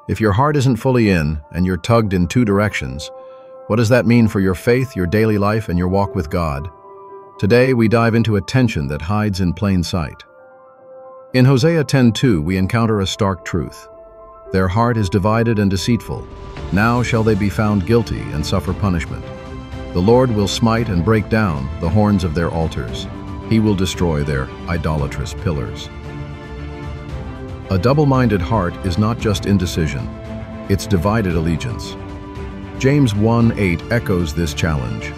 If your heart isn't fully in and you're tugged in two directions, what does that mean for your faith, your daily life, and your walk with God? Today, we dive into a tension that hides in plain sight. In Hosea 10:2, we encounter a stark truth. Their heart is divided and deceitful. Now shall they be found guilty and suffer punishment. The Lord will smite and break down the horns of their altars. He will destroy their idolatrous pillars. A double-minded heart is not just indecision, it's divided allegiance. James 1:8 echoes this challenge.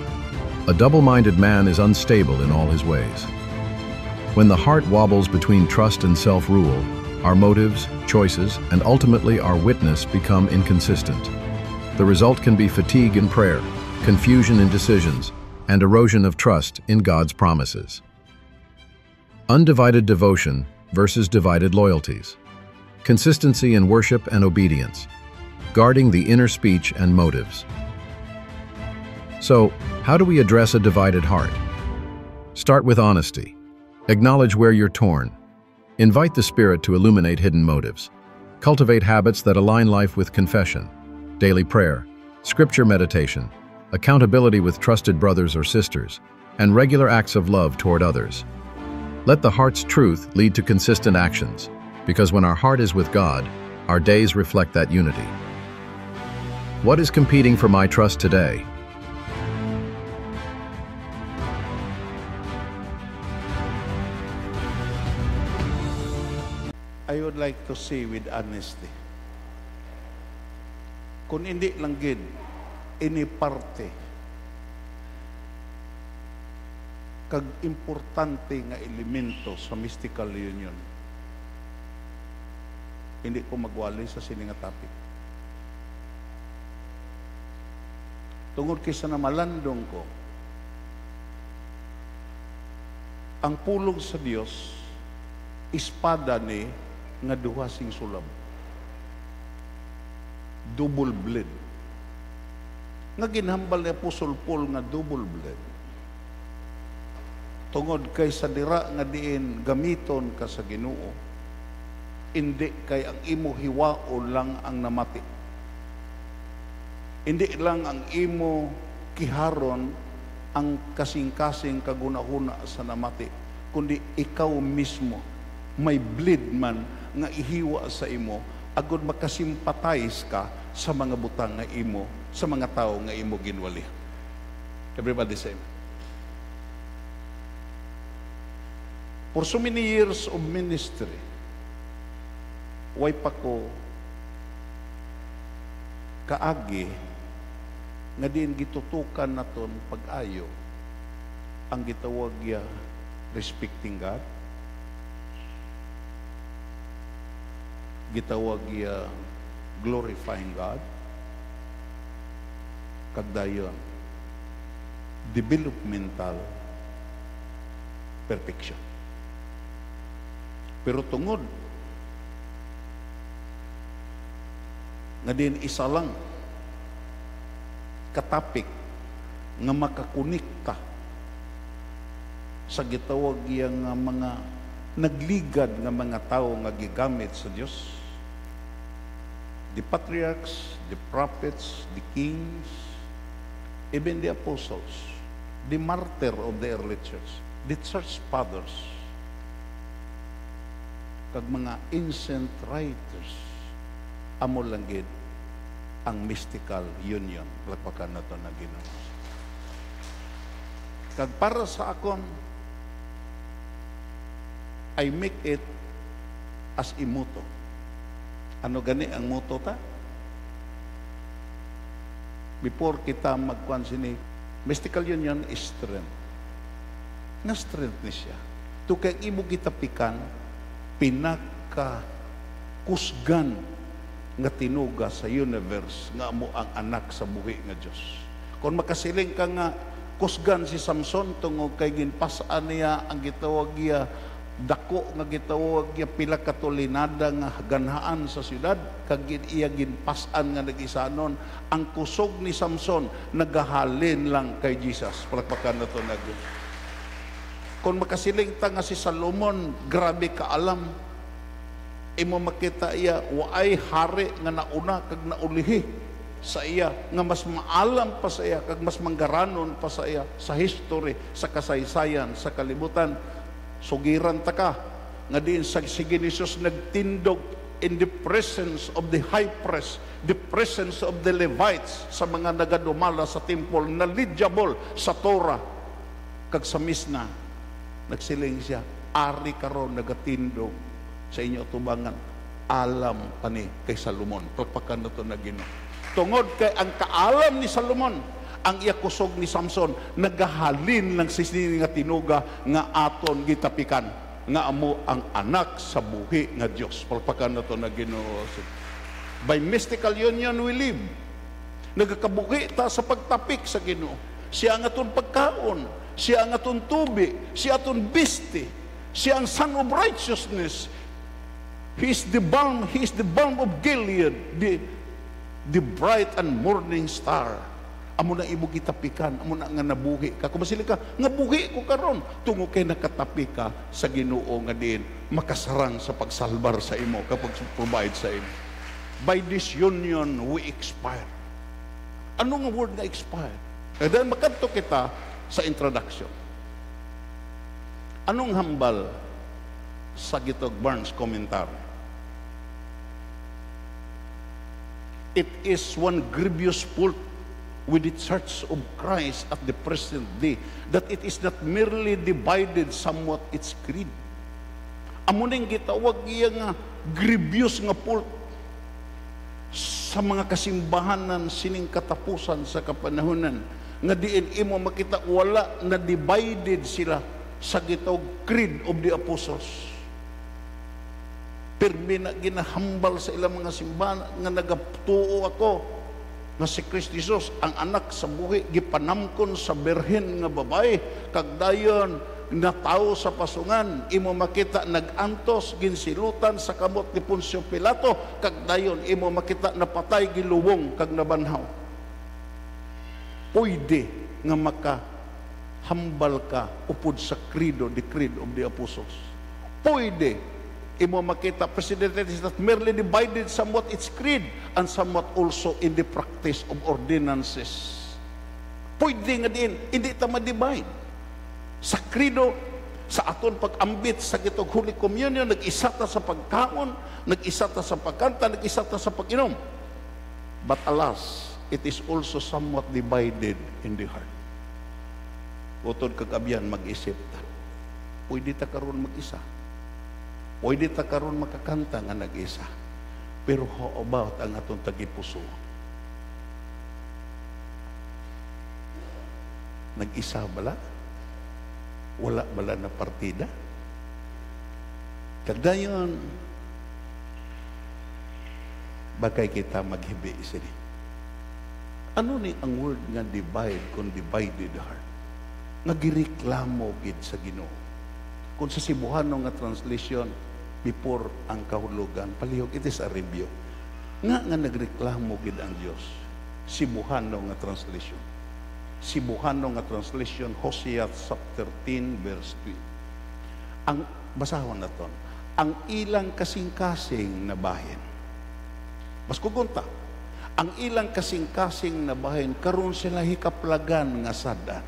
A double-minded man is unstable in all his ways. When the heart wobbles between trust and self-rule, our motives, choices, and ultimately our witness become inconsistent. The result can be fatigue in prayer, confusion in decisions, and erosion of trust in God's promises. Undivided devotion versus divided loyalties. Consistency in worship and obedience. Guarding the inner speech and motives. So, how do we address a divided heart? Start with honesty. Acknowledge where you're torn. Invite the Spirit to illuminate hidden motives. Cultivate habits that align life with confession, daily prayer, scripture meditation, accountability with trusted brothers or sisters, and regular acts of love toward others. Let the heart's truth lead to consistent actions, because when our heart is with God, our days reflect that unity. What is competing for my trust today? I would like to say with honesty, kung hindi lang gid ini parte kag importante nga elemento sa mystical union, hindi ko magwali sa sini nga topic. Tungod kaysa na malandong ko, ang pulong sa Dios espada ni nga duha sing sulab, double blade, nga ginhambal ni Apostol Paul nga double blade. Tungod kay sa dira nga diin gamiton ka sa Ginoo, hindi kay ang imo hiwaon lang ang namati, hindi lang ang imo kiharon ang kasing-kasing kagunahuna sa namati, kundi ikaw mismo may bleed man nga ihiwa sa imo agud makasimpatize ka sa mga butang nga imo, sa mga tao nga imo ginwali. Everybody say amen. For so many years of ministry, way pa ko kaagi nga din gitutukan naton pag-ayo ang gitawag ya respecting God, gitawag ya glorifying God, kagdayon developmental perfection. Pero tungod nga din isa lang katapik nga makakunikta sa gitawag yang mga nagligad nga mga tao nga gigamit sa Dios, the patriarchs, the prophets, the kings, even the apostles, the martyr of the early church, the church fathers, kag mga ancient writers, amo lang gid ang mystical union. Lapakan na ito na Ginoo. Kag para sa akon, I make it as a motto. Ano gani ang motto ta? Before kita magkuan sini, mystical union is strength. Nga strength ni siya. To kay imo kita pikan, pinaka kusgan nga tinuga sa universe nga amo ang anak sa buhi nga Dios. Kung makasiling ka nga kusgan si Samson tungod kay ginpasaan niya ang gitawag niya dako nga gitawag niya pila ka tulinada nga ganhaan sa syudad, kag iya ginpasan nga nagisanon, ang kusog ni Samson nagahalin lang kay Jesus. Palakpakan na to na Dios. Kung makasiling ta nga si Salomon, grabe ka alam, imo makita iya waay hari nga nauna kag naulihi sa iya nga mas maalam pa sa iya kag mas manggaranon pa sa iya sa history, sa kasaysayan, sa kalibutan. Sugiran ta ka nga diin sa sige ni Jesus nagtindog in the presence of the high priest, the presence of the Levites, sa mga nagadumala sa temple, knowledgeable sa Torah, kag sa misna, nagsiling siya, ari karon nagatindog sa inyo tubangan, alam pa ni kay Salomon. Pagpakan na ito na Ginoo. Tungod kay ang kaalam ni Salomon, ang iya kusog ni Samson, nagahalin lang sisini nga tinuga nga aton gitapikan nga amo ang anak sa buhi nga Dios. Palpakan na to na Ginoo. By mystical union we live. Nagakabuhi ta sa pagtapik sa Ginoo. Siya ang aton pagkaon, siya ang aton tubi, siya aton biste, siya ang son of righteousness. He is the balm of Gilead, the bright and morning star. Amo na imo gitapikan, amo na nga nabuhi ka. Kung masili ka, nga buhi ko karon, tungo kay nakatapi ka sa Ginoo nga diin makasarang sa pagsalbar sa imo, kapag provide sa imo. By this union we expire. Ano nga word nga expire? And then makadto kita sa introduction. Anong hambal sa Gitog Barnes commentary? It is one grievous fault with the Church of Christ at the present day, that it is not merely divided somewhat its creed. Amo ning gitawag iya nga grievous nga fault sa mga kasimbahanan sining katapusan sa kapanahunan, nga diin imo makita wala na divided sila sa gitawag creed of the apostles. Pirmi na ginahambal sa ilang mga simbahan nga nagatuo ako na si Kristo Jesus ang anak sa buhi, gipanamkon sa berhen nga babae, kag dayon natawo sa pasungan, imo makita nagantos ginsilutan sa kamot ni Poncio Pilato, kag dayon imo makita napatay giluwong kag nabanhaw. Pwede nga makahambal ka upod sa credo, the creed of the apostles. Pwede imo makita, President, is not merely divided somewhat its creed and somewhat also in the practice of ordinances. Pwede nga din, hindi ta ma-divide. Sa credo, sa aton pag-ambit sa gitog Holy Communion, nag-isa ta sa pagkaon, nag-isa ta sa pagkanta, nag-isa ta sa pag-inom. But alas, it is also somewhat divided in the heart. Utod kagabihan mag-isip ta. Pwede ta karon mag-isa. Pwede ta karon makakanta nga nag-isa. Pero how about ang atong tagipuso? Nag-isa bala? Wala bala na partida? Kagdayon, bagay kita maghibi sini. Ano ni ang word nga divide kung divided heart? Nagireklamo gid sa Ginoo. Kung sa Cebuano nga translation, before ang kahulugan, palihog, it is a review. Nga nagreklamo gid ang Dios. Cebuano nga translation. Cebuano nga translation, Hosea chapter 13 verse 2. Ang basahon naton, ang ilang kasing-kasing na bahin. Mas kugunta, ang ilang kasing-kasing na bahin karon sila hikaplagan nga sadan.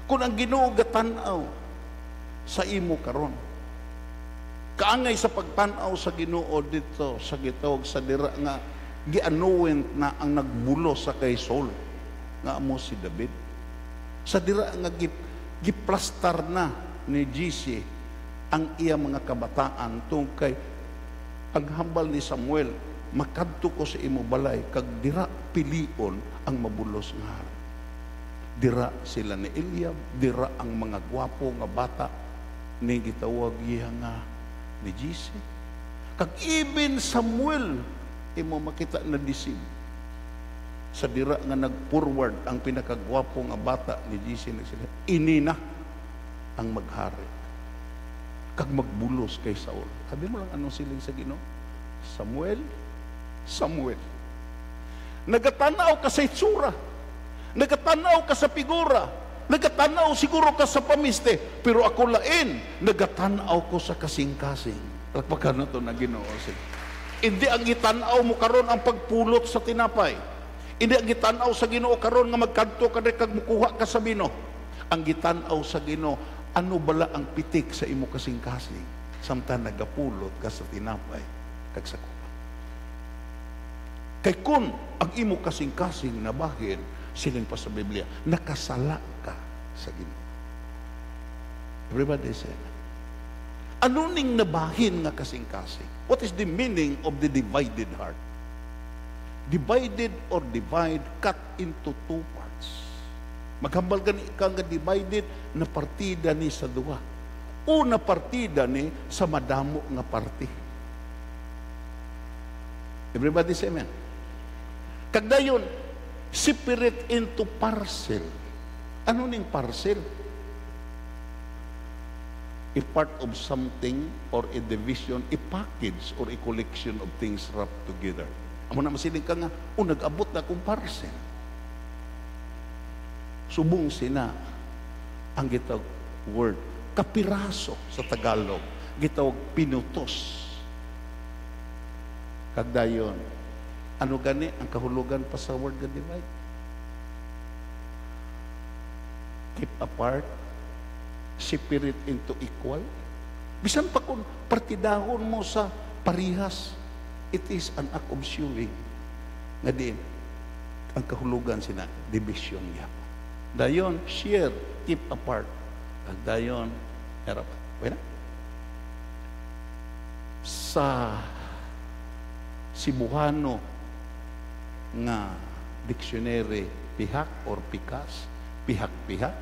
Kung ang Ginoo gatanaw sa imo karon, kaangay sa pagtanaw sa Ginoo dito sa gitawag sa dira nga gianuwent na ang nagbulo sa kay Saul nga amo si David, sa dira nga giplastar na ni GC ang iya mga kabataan tungkay ang hambal ni Samuel, makadto ko sa imo balay kag dira pilion ang mabulos nga hari. Dira sila ni Eliab, dira ang mga gwapo nga bata ni gitawag iya nga ni GC. Kag even Samuel imo makita na deceive sa dira nga nag-forward ang pinakagwapo nga bata ni GC nagsila, inina ang maghari kag magbulos kay Saul. Sabi mo lang anong siling sa Ginoo? Samuel, Samuel. Nagatanaw ka sa itsura, nagatanaw ka sa figura, nagatanaw siguro ka sa pamiste, pero ako lain, nagatanaw ko sa kasing-kasing. Palakpakan na to na Ginoo. Hindi ang gitanaw mo karon ang pagpulot sa tinapay. Hindi ang gitanaw sa Ginoo karon nga magkanto ka kag mukuha ka sa bino. Ang gitanaw sa Ginoo, ano bala ang pitik sa imo kasing-kasing samtang nagapulot ka sa tinapay kag sa kuha. Kay kun ang imo kasing-kasing nabahin, siling pa sa Biblia, nakasala ka sa Ginoo. Everybody say, ano ning nabahin nga kasing-kasing? What is the meaning of the divided heart? Divided or divide, cut into two parts. Maghambal gani ka nga divided na partida ni sa duha. Una partida ni sa madamo nga parti. Everybody say amen. Kagdayon, separate into parcel. Ano ning parcel? A part of something or a division, a package or a collection of things wrapped together. Amo na masiling ka nga, nag-abot na kong parcel. Subong sina ang gitawag word, kapiraso sa Tagalog, gitawag pinutos. Kagdayon, ano gani ang kahulugan pa sa word nga divide? Keep apart, separate into equal. Bisan pa kung partidahon mo sa parihas, it is an act of showing nga din ang kahulugan sina division niya. Dayon, share, keep apart. At dayon, erap. Wala? Sa Cebuano nga dictionary, pihak or pikas, pihak-pihak,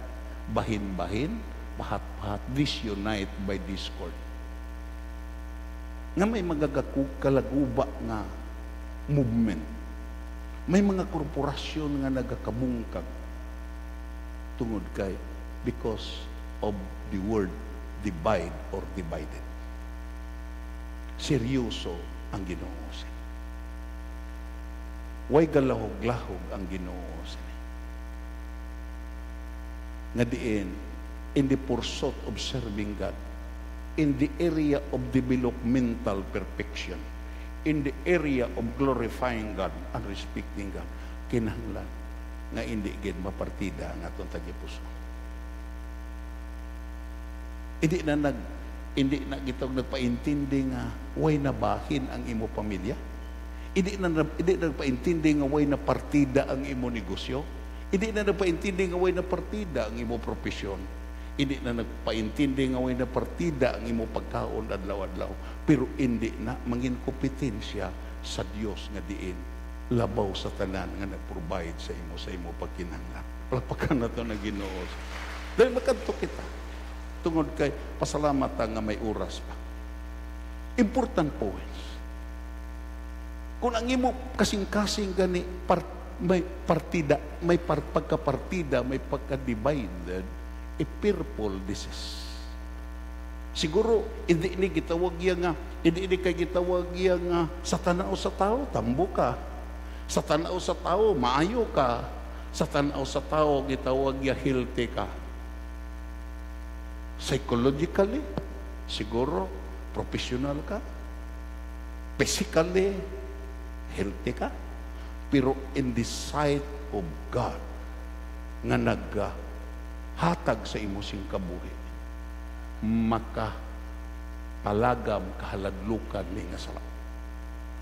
bahin-bahin, pahat-pahat, disunite by discord. Nga may magagakalaguba nga movement. May mga korporasyon nga nagakabungkag tungod kay because of the word divide or divided. Seryoso ang Ginoo sini. Way galahog-lahog ang Ginoo sini. Nga diin, in the pursuit of serving God, in the area of developmental perfection, in the area of glorifying God and respecting God, kinahanglan nga hindi gid mapartida ang atong tagipuso. Hindi na gitog nagpaintindi nga way nabahin ang imo pamilya. Hindi nagpaintindi nga way na partida ang imo negosyo. Hindi na nagpaintindi nga way na partida ang imo profesyon. Hindi na nagpaintindi nga way na partida ang imo pagkaon adlaw-adlaw. Pero hindi na mangin kompetensya sa Dios nga diin labaw sa tanan nga nag-provide sa imo pagkinahanglan. Palakpakan na to na Ginoo. Dahil magkanto kita tungod kay pasalamat nga may oras pa. Important points. Kung ang imo kasing-kasing gani may partida, may pagkapartida, may pagka-divided, a fearful disease. Siguro hindi ni gitawag nga, hindi ni kay gitawag nga sa tanaw sa tao tambo ka. Sa tanaw sa tao maayo ka. Sa tanaw sa tao gitawag healthy ka. Psychologically, siguro professional ka. Physically, healthy ka. Pero in the sight of God, nga naghatag sa imo sing kabuhi, palagam kahalaglukan ni nga sala.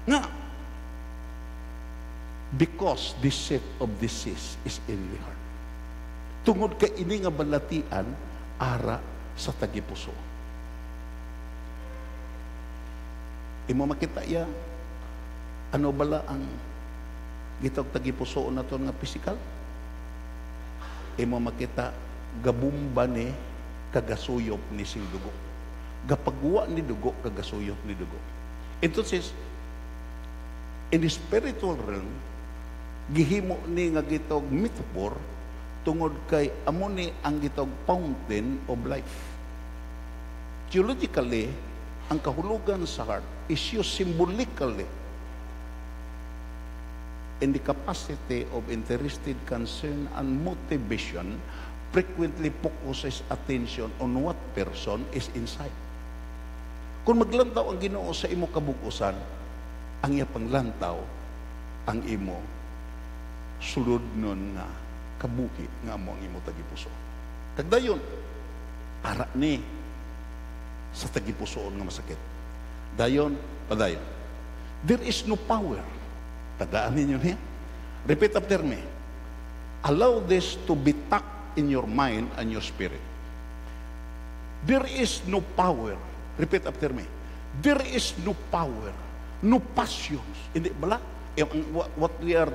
Nga, because the seat of disease is in the heart. Tungod kay ini nga balatian, ara sa tagipuso. Imo makita ya, ano bala ang gitog tagipuso na to nga physical? Imo makita, gabumba ni kagasuyop ni sing dugo. Gapagwa ni dugo, kagasuyop ni dugo. Entonces, in the spiritual realm, gihimo ni nga gitog metaphor tungod kay amo ni ang gitog fountain of life. Theologically, ang kahulugan sa heart is used symbolically in the capacity of interested concern and motivation frequently focuses attention on what person is inside. Kung maglantaw ang Ginoo sa imo kabukusan, ang iya panglantaw, ang imo sulod nun nga kabuhi nga mo ang imo tagipuso. Tagdayon, para ni sa tagipusoon nga masakit. Dayon, padayon. There is no power. Tandaan ninyo niya. Repeat after me. Allow this to be tucked in your mind and your spirit. There is no power. Repeat after me. There is no power, no passions. Hindi bala? What we are,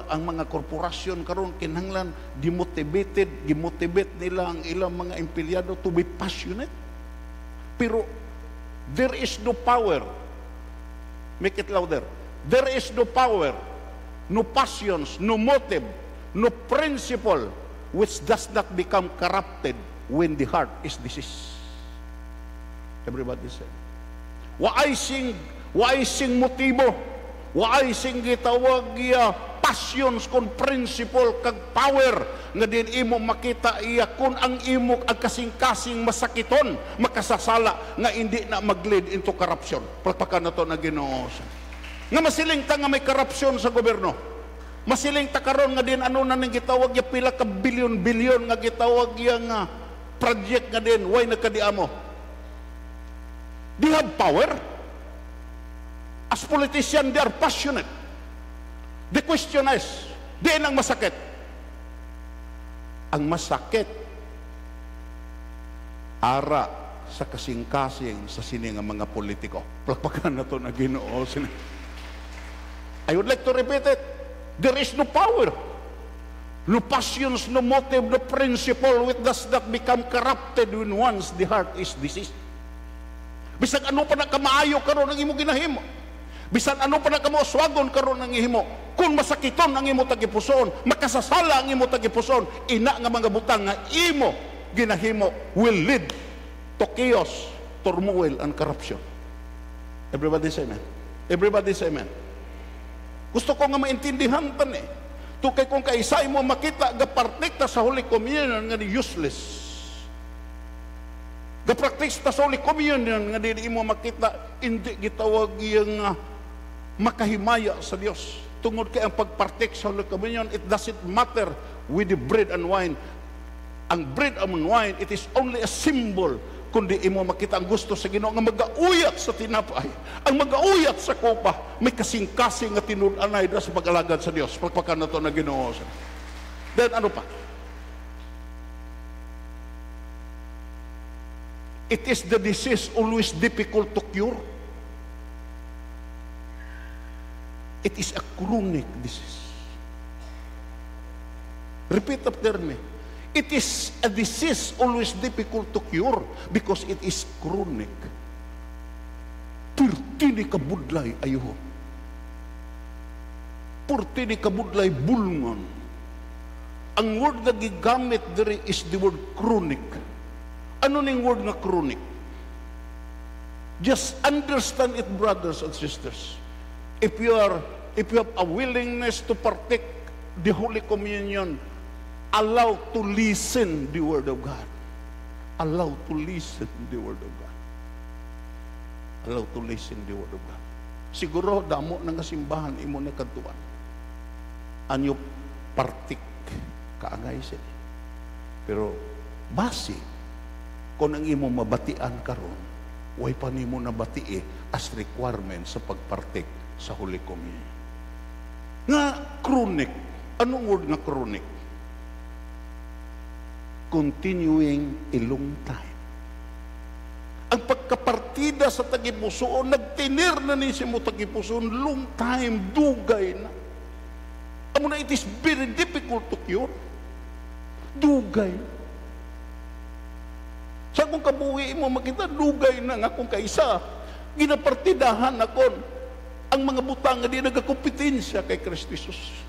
ang mga korporasyon karon kinahanglan gimotivate nila ang ilang mga empleyado to be passionate. Pero there is no power. Make it louder. There is no power, no passions, no motive, no principle which does not become corrupted when the heart is diseased. Everybody say. Waay sing motibo, waay sing gitawag iya passions kon principle kag power nga din imo makita iya kun ang imo ang kasing-kasing masakiton makasasala nga hindi na mag-lead into corruption. Palpakan na to na Ginoo. Nga masiling ta nga may corruption sa gobyerno. Masiling ta karon nga din ano na ning gitawag ya pila ka bilyon-bilyon nga gitawag ya nga project nga din way nagkadiamo. They have power. As politicians, they are passionate. The question is, di ang masakit. Ang masakit, ara sa kasing-kasing sa sining mga politiko. Palakpakan na to na Ginoo. I would like to repeat it. There is no power, no passions, no motive, no principle which does not become corrupted when once the heart is diseased. Bisag ano pa na kamaayo karon ang imo ginahimo. Bisan ano pa na kamauswagon karon ang ihimo. Kung masakiton ang imo tagipuson, makasasala ang imo tagipuson, ina nga mga butang nga imo ginahimo will lead to chaos, turmoil, and corruption. Everybody say amen. Everybody say amen. Gusto ko nga maintindihan tan Tukay kung kaisay mo makita gapartikta sa Holy Communion nga useless. Gapraktis ta sa Holy Communion nga di mo makita hindi gitawag yung makahimaya sa Dios. Tungod kay ang pagpartik sa Holy Communion, it doesn't matter with the bread and wine. Ang bread and wine, it is only a symbol. Kundi imo makita ang gusto sa Ginoo nga magauyat sa tinapay, ang magauyat sa kopa, may kasing-kasing nga tinun-anay sa pag-alagad sa Dios. Pagpakan na to na Ginoo. Then ano pa? It is the disease always difficult to cure. It is a chronic disease. Repeat after me. It is a disease always difficult to cure because it is chronic. Purti ni kabudlay ayuho. Purti ni kabudlay bulngon. Ang word na gigamit diri is the word chronic. Ano ning word nga chronic? Just understand it, brothers and sisters. If you have a willingness to partake the Holy Communion, allow to listen the Word of God. Allow to listen the Word of God. Allow to listen the Word of God. Siguro damo ng simbahan imo na kadtuan. Anyo partik kaangay siya. Pero base kung ang imo mabatian karon, way pa nimo nabatii as requirement sa pagpartik sa Holy Communion. Nga chronic. Anong word nga chronic? Continuing a long time. Ang pagkapartida sa tagipusoon, nagtinir na ni mo tagipusoon, long time, dugay na. Amo na, it is very difficult to cure. Dugay. Sa kung kabuhi mo makita, dugay na nga kung kaisa. Ginapartidahan akon ang mga butang nga di nagakompetensya kay Kristo Jesus.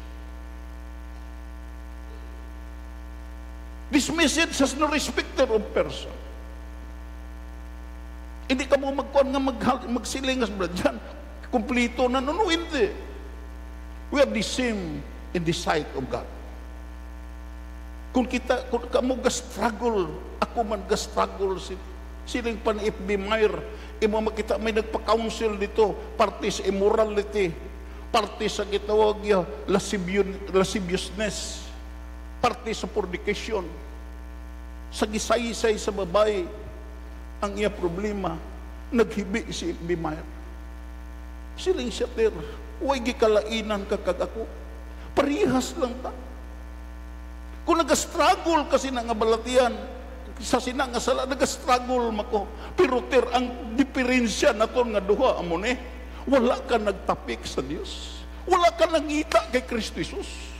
This message has no respecter of person. Hindi ka mo magkuhan nga magsilingas, brad, dyan. Kumplito na, no, hindi. We are the same in the sight of God. Kung ka mo ga-struggle, ako man ga-struggle Siling pan FB Mayer, imo makita may nagpa-counsel dito, parte sa immorality, parte sa gitawag ya lasciviousness, parte sa fornication, sa gisaysay sa babae. Ang iya problema, naghibi si FB Mayer. Siling siya ter, huwag gikalainan ka kag ako. Parihas lang ta. Kung nag-struggle kasi na nga balatian, sa sinang nga sala, nag-struggle mako. Pero ter, ang diferensya na to nga duha, amo ni, wala ka nagtapik sa Dios. Wala ka nangita kay Kristo Jesus.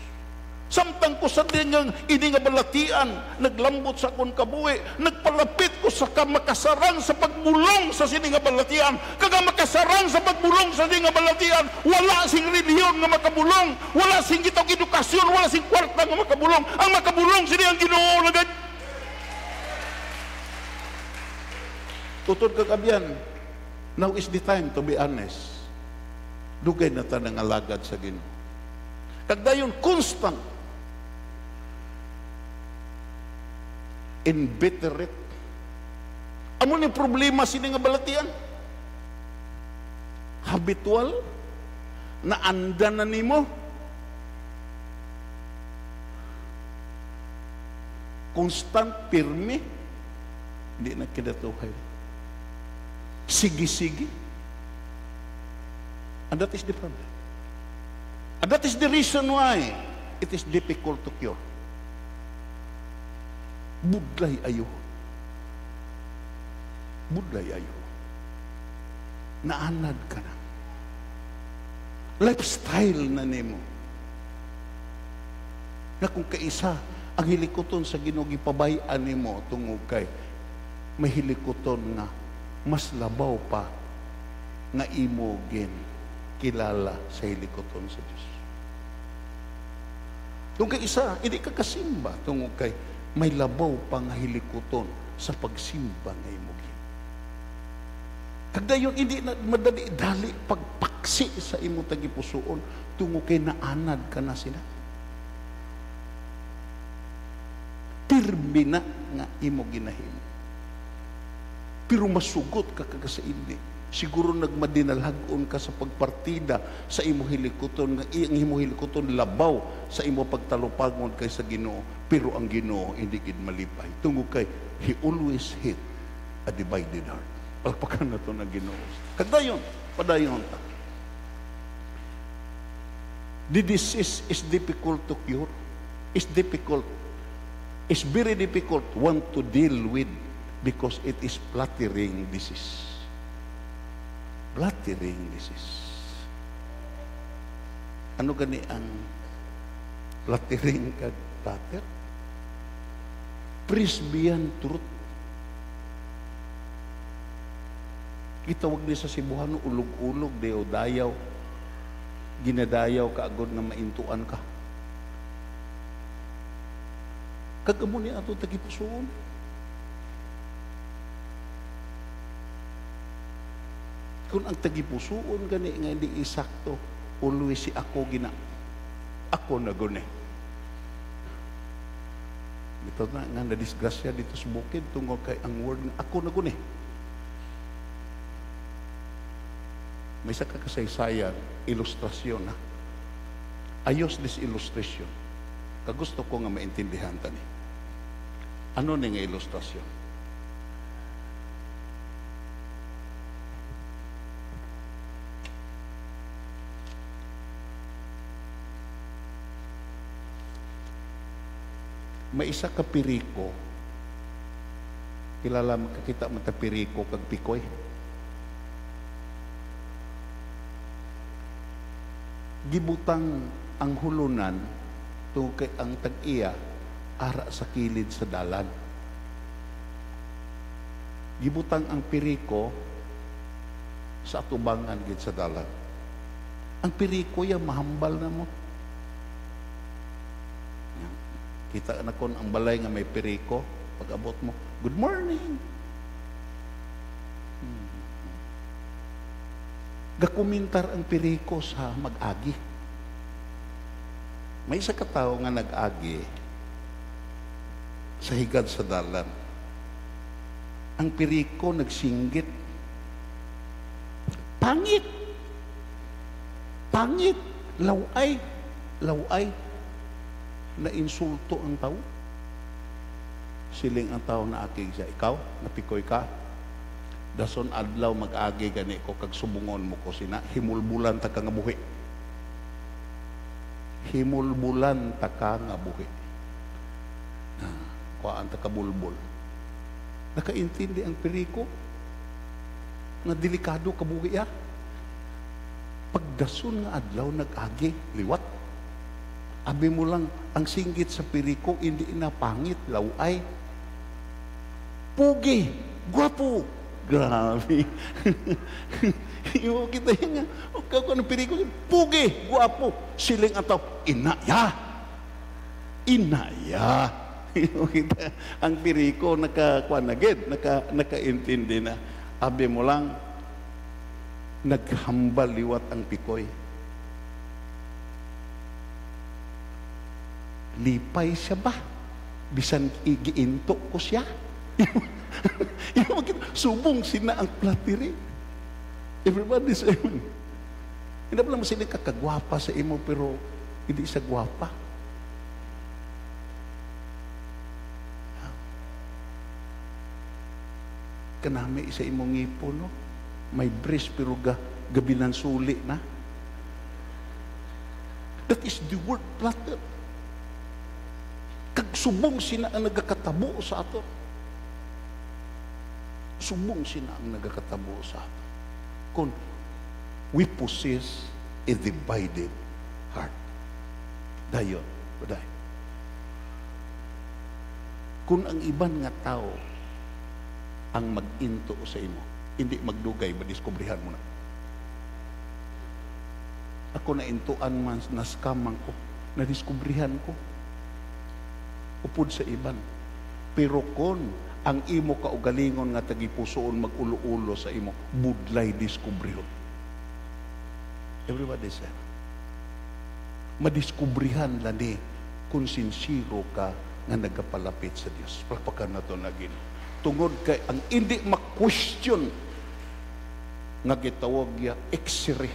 Samtang ko sa dingang ini nga balatian, naglambot sa akong kabuhi, nagpalapit ko sa kamakasarang sa pagbulong sa sini nga balatian, kaga makasarang sa pagbulong sa sini nga balatian, wala sing reliyon nga makabulong, wala sing gitong edukasyon, wala sing kwarta nga makabulong. Ang makabulong sini ang Ginoo na ganyan. Tutod kagabyan, now is the time to be honest. Dugay na ta ng alagad sa Ginoo. Kagdayon constant inveterate. Amo ni problema sini nga balatian? Habitual na andan na nimo. Constant, pirmi, hindi na kidatuhay. Sige-sige. And that is the problem. And that is the reason why it is difficult to cure. Budlay ayo. Budlay ayo. Naanad ka na. Lifestyle na nimo. Na kung kaisa, ang hilikoton sa Ginoo gipabayan nimo tungod kay may hilikoton nga mas labaw pa nga imo gin kilala sa hilikoton sa Dios. Tungod kay isa, hindi ka kasimba tungod kay may labaw pa nga hilikoton sa pagsimba nga imo gin. Kagdayon hindi na madali-dali pagpaksi sa imo tagipusoon tungod kay naanad ka na sila. Pirmi na nga imo ginahimo. Pero masugot ka sa ini. Siguro nagmadinalhagon ka sa pagpartida sa imo hilikoton, nga ang imo hilikoton labaw sa imo pagtalupagon kay sa Ginoo. Pero ang Ginoo hindi gid malipay. Tungod kay He always hate a divided heart. Palpakan na to na Ginoo. Kagdayon, padayon ta. The disease is difficult to cure. It's difficult. It's very difficult one to deal with because it is flattering disease. Flattering disease. Ano gani ang flattering kag flatter? Presbyterian truth. Itawag ni sa Cebuano, ulog-ulog, deo dayaw. Ginadayaw ka agad na maintuan ka. Kagamo ni ato tagipusoon. Kung ang tagipusoon gani nga hindi isakto, always si ako gina. Ako na guni. Ito na nga na-disgrasya dito sa bukid tungkol kay ang word nga ako na guni. May isa kakasaysayan, ilustrasyon ha. I use this illustration. Kagusto ko nga maintindihan tani. Ano ni nga ilustrasyon? May isa ka piriko, kilala makakita mo ta piriko kag pikoy. Gibutang ang hulunan tungod kay ang tag-iya ara sa kilid sa dalan. Gibutang ang piriko sa atubangan gid sa dalan. Ang piriko ya mahambal na mo. Kita na kon ang balay nga may piriko, pag abot mo, good morning. Gakomentar ang piriko sa mag-agi. May isa ka tao nga nag-agi sa higad sa dalan. ang piriko nagsinggit. Pangit. Pangit. Laway. Laway. Na insulto ang tao. Siling ang tao na akig siya. Ikaw, napikoy ka. Dason adlaw mag-agi gani ko kag subungon mo ko sina. Himulbulan ta ka nga buhi. Himulbulan ta ka nga buhi. Kuhaan ta ka bulbul. Nakaintindi ang piriko na delikado kabuhi ya. Pagdason nga adlaw nag-agi, liwat. Abi mo lang ang singgit sa piriko, hindi na pangit, laway. Pugi, gwapo. Grabe. Yung kita yung nga, okay ko ng piriko, pugi, gwapo. Siling ataw, inaya. Inaya. Kita, ang piriko nakakuanagid, nakaintindi na. Abi mo lang, naghambal liwat ang pikoy. Lipay siya ba? Bisan igiinto ko siya. Subong sina ang platiri. Everybody say, hindi pa lang sila kakagwapa sa imo, pero hindi siya gwapa. Kanami isa imong ngipo, no? May breast pero gabilan suli na. That is the word platter. Kag subong sina ang nagakatabo sa ato. Subong sina ang nagakatabo sa ato. Kung we possess a divided heart. Dayon, baday. Kung ang iban nga tao ang mag-into sa imo, hindi magdugay, madiskubrihan mo na. Ako na intuan man, naskamang ko, nadiskubrihan ko. Upod sa iban. Pero kung ang imo kaugalingon nga tagipusoon mag-ulo-ulo sa imo, budlay diskubrihon. Everybody say, madiskubrihan lani kung sinsiro ka nga nagapalapit sa Dios. Palpakan na ito na Ginoo. Tungod kay ang hindi ma-question nga gitawag ya X-ray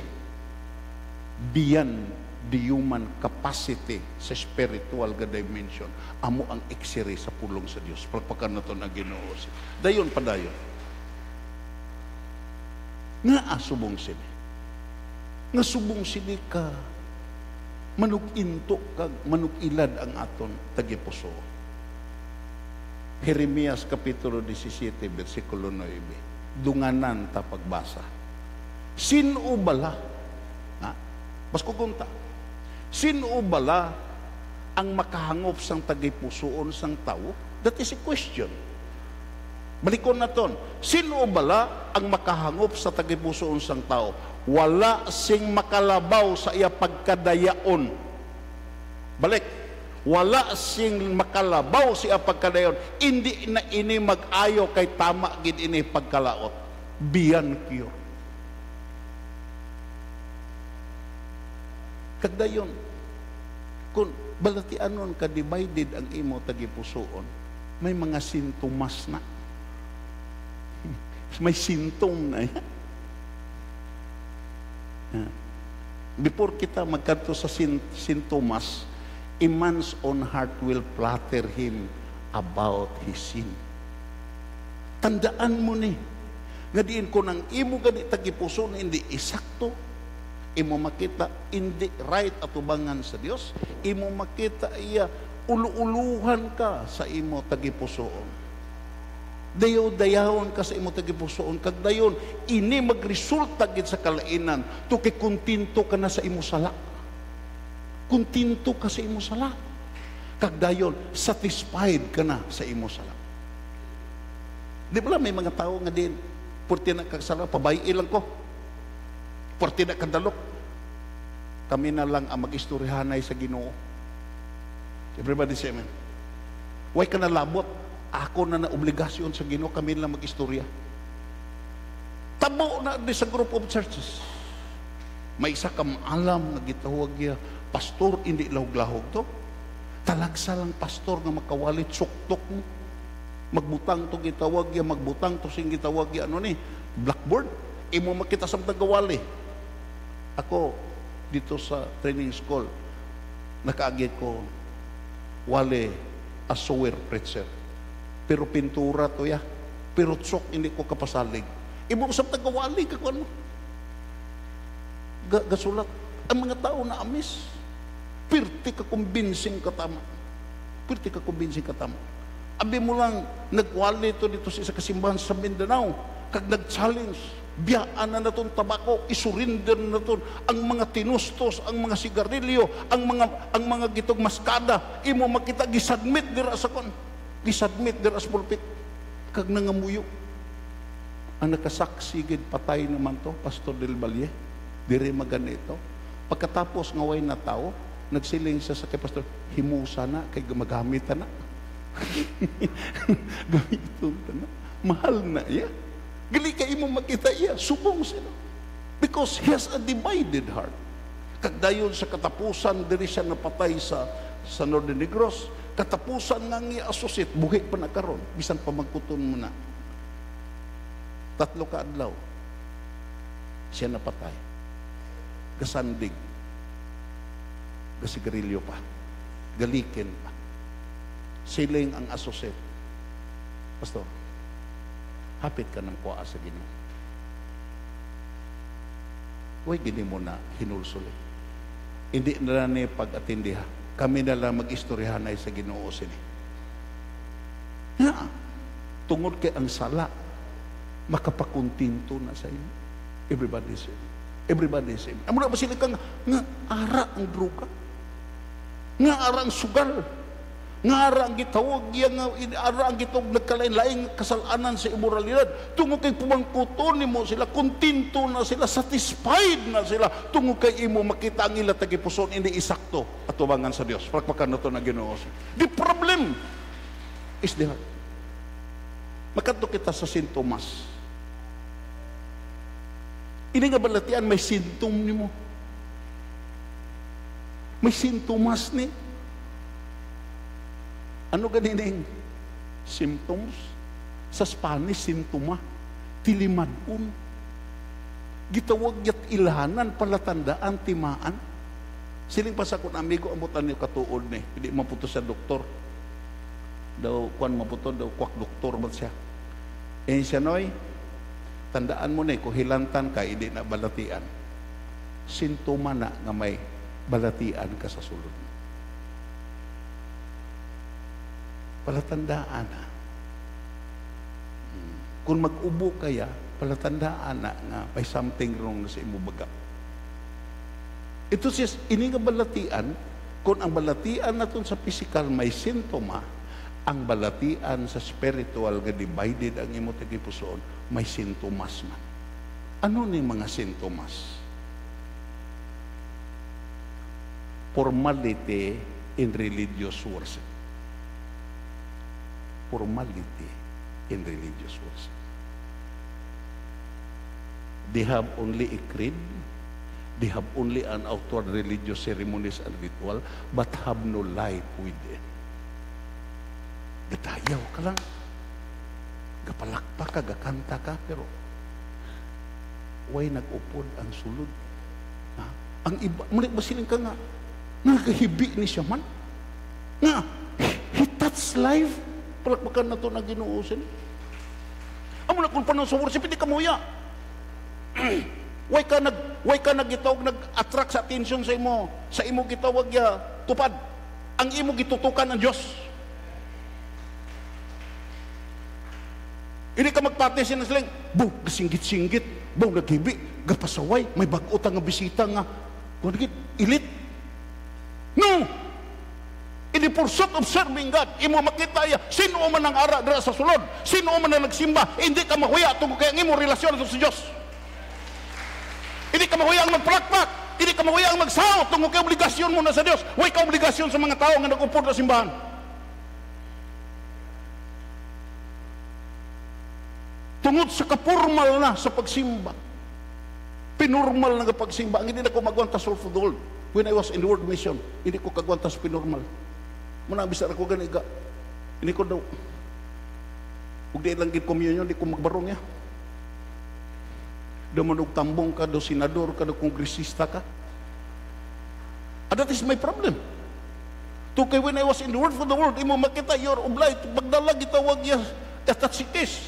beyond the human capacity sa spiritual ga dimension, amo ang X-ray sa pulong sa Dios. Palpakan na ito na Ginoo. Dayon pa dayon nga asubong sini, nga subong sini ka manukinto kag manukilad ang aton tagipuso. Jeremias Kapitulo 17, versikulo 9. Dunganan ta pagbasa. Sino bala? Mas kukunta. Sino bala ang makahangop sang tagipusoon sang tao? That is a question. Balikon na ton. Sino bala ang makahangop sa tagipusoon sang tao? Wala sing makalabaw sa iya pagkadayaon. Balik. Wala sing makalabaw siya pagkadayon. Hindi na ini mag-ayo kay tama gid ini pagkalaot. Beyond cure. Kagdayon, kung balatianon ka divided ang imo tagipusoon, may mga sintomas na. May sintom na yan. Before kita magkanto sa sintomas, a man's own heart will flatter him about his sin. Tandaan mo ni, nga diin ko nang imo gani tagipuso na hindi isakto, imo makita hindi right atubangan sa Dios, imo makita iya ulu-uluhan ka sa imo tagipusoon. Dayaw-dayawon ka sa imo tagipusoon, kag dayon ini magresulta gid sa kalainan, to kay kontinto ka na sa imo sala. Kontinto ka sa imo sala. Kag dayon satisfied ka na sa imo sala. Di ba may mga tao nga din, purti na kagsala, pabayi lang ko. Purti na kadalok. Kami na lang ang mag-istoryahanay sa Ginoo. Everybody say amen. Way ka na labot. Ako na obligasyon sa Ginoo, kami lang mag-istorya. Tabo na di sa group of churches. May isa kang alam na gitawag niya, pastor, hindi lahog-lahog to. Talagsa lang pastor nga makawalit suktok mo. Magbutang to gitawag ya, magbutang to sing gitawag ya, ano ni, blackboard. Imo makita sa tagawali. Ako, dito sa training school, nakaagit ko, wale, a sewer preacher. Pero pintura to ya. Pero tsok, hindi ko kapasalig. Imo sa tagawali, ano? Gasulat. Ang mga tao na amis. Pirti ka kumbinsing katama. Pirti ka kumbinsing katama. Abi mo lang, nagwali to dito sa kasimbahan sa Mindanao. Kag nag-challenge, biyaan na natong tabako, isurrender na naton ang mga tinustos, ang mga sigarilyo, ang mga gitog maskada. Imo makita, gisubmit dira sa kon. Gisubmit dira sa pulpit. Kag nangamuyo. Ang nakasaksi, patay naman to, Pastor Del Valle. Dire maganito. Pagkatapos ngaway na tao, nagsiling siya sa kay Pastor, himusa na, kay gumagamit na. Gamiton na. Mahal na iya. Gali kayo mo makita iya, subong sila. Because he has a divided heart. Kagdayon sa katapusan, diri siya napatay sa Northern Negros. Katapusan nga nga associate, buhi pa na karon, bisan pa magkuton mo na. 3 ka adlaw, siya napatay. Gasandig. Gasigarilyo pa. Galikin pa. Siling ang associate. Pastor, hapit ka ng kuha sa Ginoo. Huwag gini mo na hinulsuli. Hindi na ni pag-atindiha. Kami na lang mag-istoryahan ay sa Ginoo sini. Na, tungod kay ang sala, makapakuntinto na sa inyo. Everybody say. Everybody say. Amo na ba sila kang nga ara ang droga? Nga ara ang sugal? Nga ara ang gitawag nga ara ang gitawag nagkalain-laing kasalanan sa immoralidad. Tungod kay pumangkuton nimo sila, kontinto na sila, satisfied na sila. Tungod kay imo makita ang ila tagipuson hindi isakto at tubangan sa Dios. Pakpakan nato na Ginoo. The problem is the heart. Makadto kita sa St. Thomas. Ini nga balatian may sintom nimo. May sintomas ni. Ano ganining symptoms? Sa Spanish, sintoma. Tilimadun. Gitawag yat ilahanan, palatandaan, timaan. Siling pa sa kung amigo, amutan niyo katuod ni. Hindi maputo sa doktor. Daw, kuan maputo, daw, kwak doktor ba siya. Eh siya noy, tandaan mo na kung hilantan ka, hindi na balatian. Sintoma na nga may balatian ka sa sulod. Palatandaan na. Kung mag-ubo kaya, palatandaan na nga may something wrong na sa imo baga. Ito siya, ini nga balatian, kung ang balatian natin sa physical may sintoma, ang balatian sa spiritual nga divided ang imo tagipusoon, may sintomas man. Ano ni mga sintomas? Formality in religious worship. Formality in religious worship. They have only a creed. They have only an outward religious ceremonies and ritual, but have no life within. Gatayaw ka lang. Gapalakpak ka, gakanta ka, pero way nag-upod ang sulod. Ha? Ang iba, muli ba siling ka nga, nagahibi ni siya man? Nga, he touched life. Palakpakan na ito na ginuusin. Amo na kung paano sa worship, hindi ka muya. Way ka nagitawag, nag-attract sa attention sa imo gitawag ya tupad. Ang imo gitutukan ng Diyos. Hindi ka magpatesin na silang, gasinggit-singgit, naghibi, gapasaway, may bag-utang nga bisita nga, ilit. No! In the pursuit of serving God, imo makita ya, sino man ang ara dira sa sulod, sino man ang nagsimba, hindi ka mahuya tungkol kay imo relasyon sa Diyos. Hindi ka mahuya ang magpalakpak, hindi ka mahuya ang magsaot tungkol kay obligasyon mo na sa Diyos. Huwag ka obligasyon sa mga tao nga nag-upod na simbahan. Tungod sa kapurmal na sa pagsimba, pinormal na pagsimba, ang hindi na ko magwanta sulfudol. When I was in the world mission, hindi ko kagwanta sa pinormal. Muna bisa ako ganiga. Ini ko daw. Ug di lang gid communion, di ko magbarong ya. Do man og tambong ka, do senador ka, do kongresista ka. And that is my problem. To kay when I was in the world for the world, imo makita your oblay, pagdala gitawag ya, that's it is.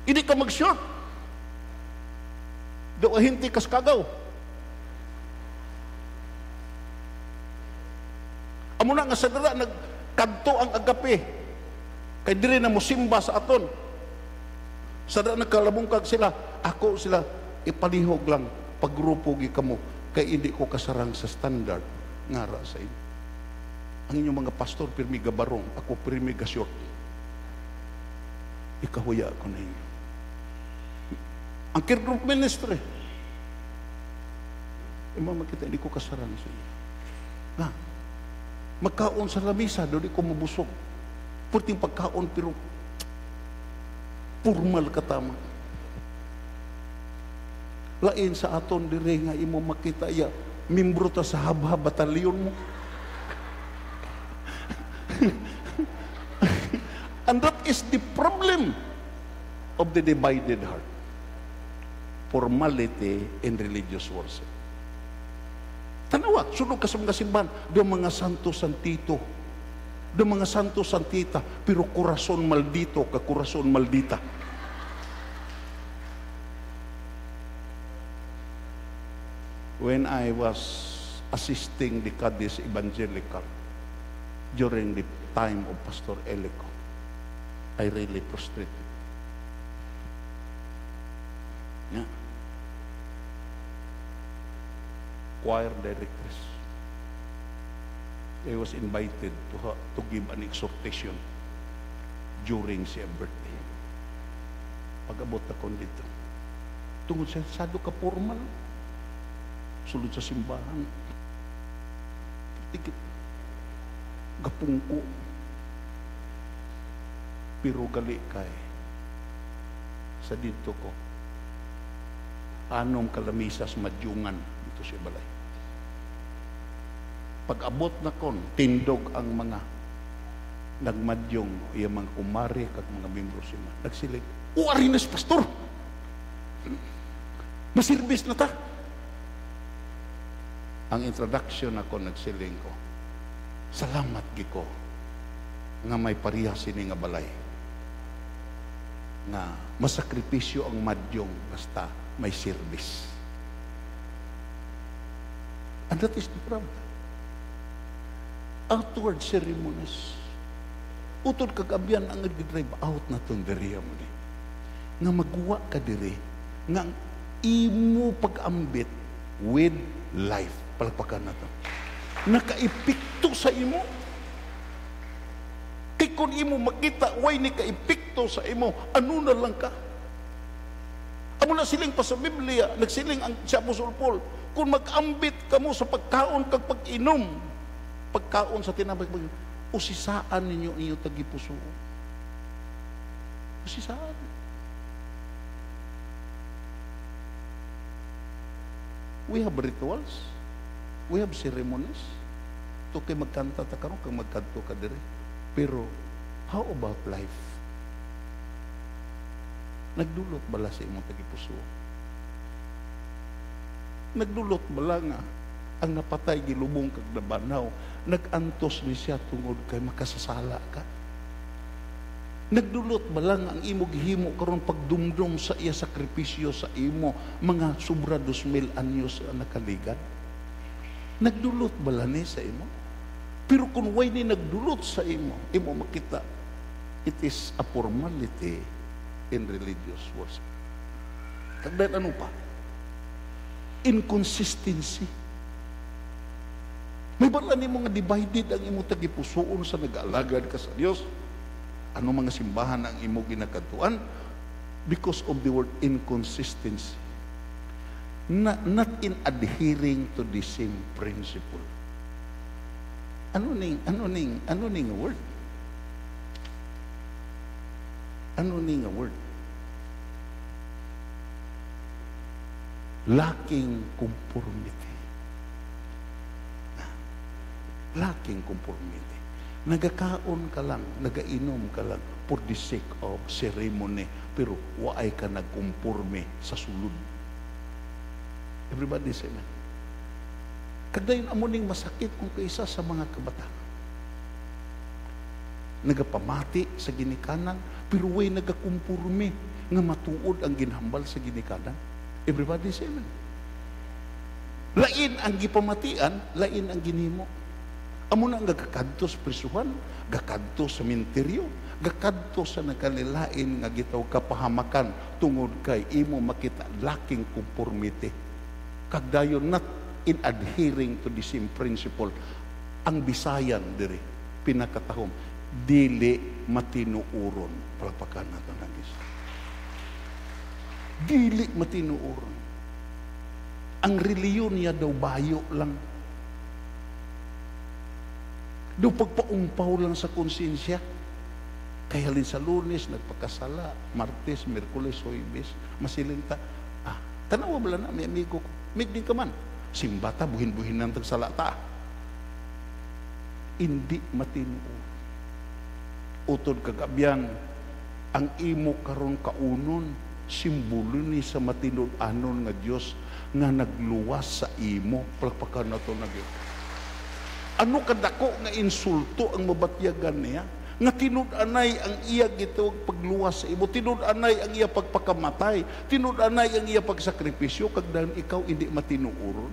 Hindi ka mag-short. Do ahinti kas kagaw. Amo na nga sa dara nagkanto ang agape. Kay diri na mosimba sa aton. Sa dara nagkalabungkag sila, ako sila ipalihog lang paggrupo gi kamo kay hindi ko kasarang sa standard ngara sa inyo. Ang inyong mga pastor pirmi gabarong, ako pirmi ga short. Ikahuya ko na inyo. Ang care group ministry, makita hindi ko kasarang sa inyo. Nga, magkaon sa lamisa, doon di ko mabusog. Purting pagkaon, pero formal katama. Lain sa aton dire nga imo makita ya, membro ta sa habhab batalyon mo. And that is the problem of the divided heart. Formality in religious worship. Tanawa, sunod ka sa mga simbahan, do mga santo santito, do mga santo santita, pero kurason maldito ka kurason maldita. When I was assisting the Cadiz Evangelical during the time of Pastor Elico, I really prostrated. Yeah. Choir directors. I was invited to give an exhortation during siya birthday. Pag-abot ako dito. Tungod siya, sado ka formal. Sulod sa simbahan. Tikit. Gapungko. Pero gali kay sa dito ko. Anom kalamisas madyungan dito sa balay. Pag-abot na kon, tindog ang mga nagmadyong, yung mga kumari, kag mga membro sila. Nagsilig, arinas pastor! Masirbis na ta! Ang introduction ako, nagsiling ko, salamat giko nga may pariya sini nga balay. Nga masakripisyo ang madyong basta may service. And that is the problem. Outward ceremonies. Utod kagabian ang nag-drive out na itong diriya mo ni. Nga magwa ka diri, nga imo pag-ambit with life. Palagpakan na ito. Nakaipikto sa imo. Kaya kung imo makita, way ni kaipikto sa imo, ano na lang ka? Amo na siling pa sa Biblia, nagsiling ang si Apostol Paul, kung mag-ambit ka mo sa pagkaon kag pag-inom, pagkaon sa tinabay, usisaan ninyo inyo tagipuso. Usisaan. We have rituals. We have ceremonies. Ito kay magkanta ta karon kang magkanto ka diri. Pero, how about life? Nagdulot bala sa imong tagipuso? Nagdulot bala nga ang napatay gilubong kag nabanaw, nagantos ni siya tungod kay makasasala ka? Nagdulot ba lang ang imo gihimo karon pagdumdum sa iya sakripisyo sa imo mga sobra 2,000 anyos na nakaligan? Nagdulot ba lang ni sa imo? Pero kung way ni nagdulot sa imo, imo makita, it is a formality in religious worship. Kagdan ano pa? Inconsistency. May bala ni mga divided ang imo tagipusoon sa nag-alagad ka sa Dios. Ano mga simbahan ang imo ginakatuan? Because of the word inconsistency. Not in adhering to the same principle. Ano ning word? Ano ning word? Lacking conformity. Lacking conformity. Nagakaon ka lang, nagainom ka lang, for the sake of ceremony, pero waay ka nagkumpurme sa sulod. Everybody say amen. Kadayon amuning masakit kung kaisa sa mga kabataan. Nagapamati sa ginikanan, pero way nagakumpurme nga matuod ang ginhambal sa ginikanan. Everybody say amen. Lain ang gipamatian, lain ang ginimo. Amo na ang gakadto sa prisuhan, gakadto sa minteryo, gakadto sa nagkalilain nga gitaw kapahamakan tungod kay imo makita laking conformity. Kagdayon not in adhering to the same principle. Ang Bisayan diri pinakatahom, dili matinuuron. Palakpakan nato ng Diyos. Dili matinuuron. Ang reliyon niya daw bayo lang. Daw pagpaumpaw lang sa konsensya. Kaya rin sa Lunes, nagpakasala, Martes, Merkules, Huwebes, masilinta. Tanawa bala na, may amigo ko. May din ka man. Simbata, buhin-buhin ng tagsalata. Hindi matinuo. Utod kagabian, ang imo karon kaunon, simbolo ni sa matinud-anon nga Diyos nga nagluwas sa imo. Palakpakan na ito na Diyos. Ano kadako nga insulto ang mabatyagan niya? Nga tinud-anay ang iya gito pagluwas sa imo, tinud-anay ang iya pagpakamatay, tinud-anay ang iya pagsakripisyo, kagdahan ikaw hindi matinuuron.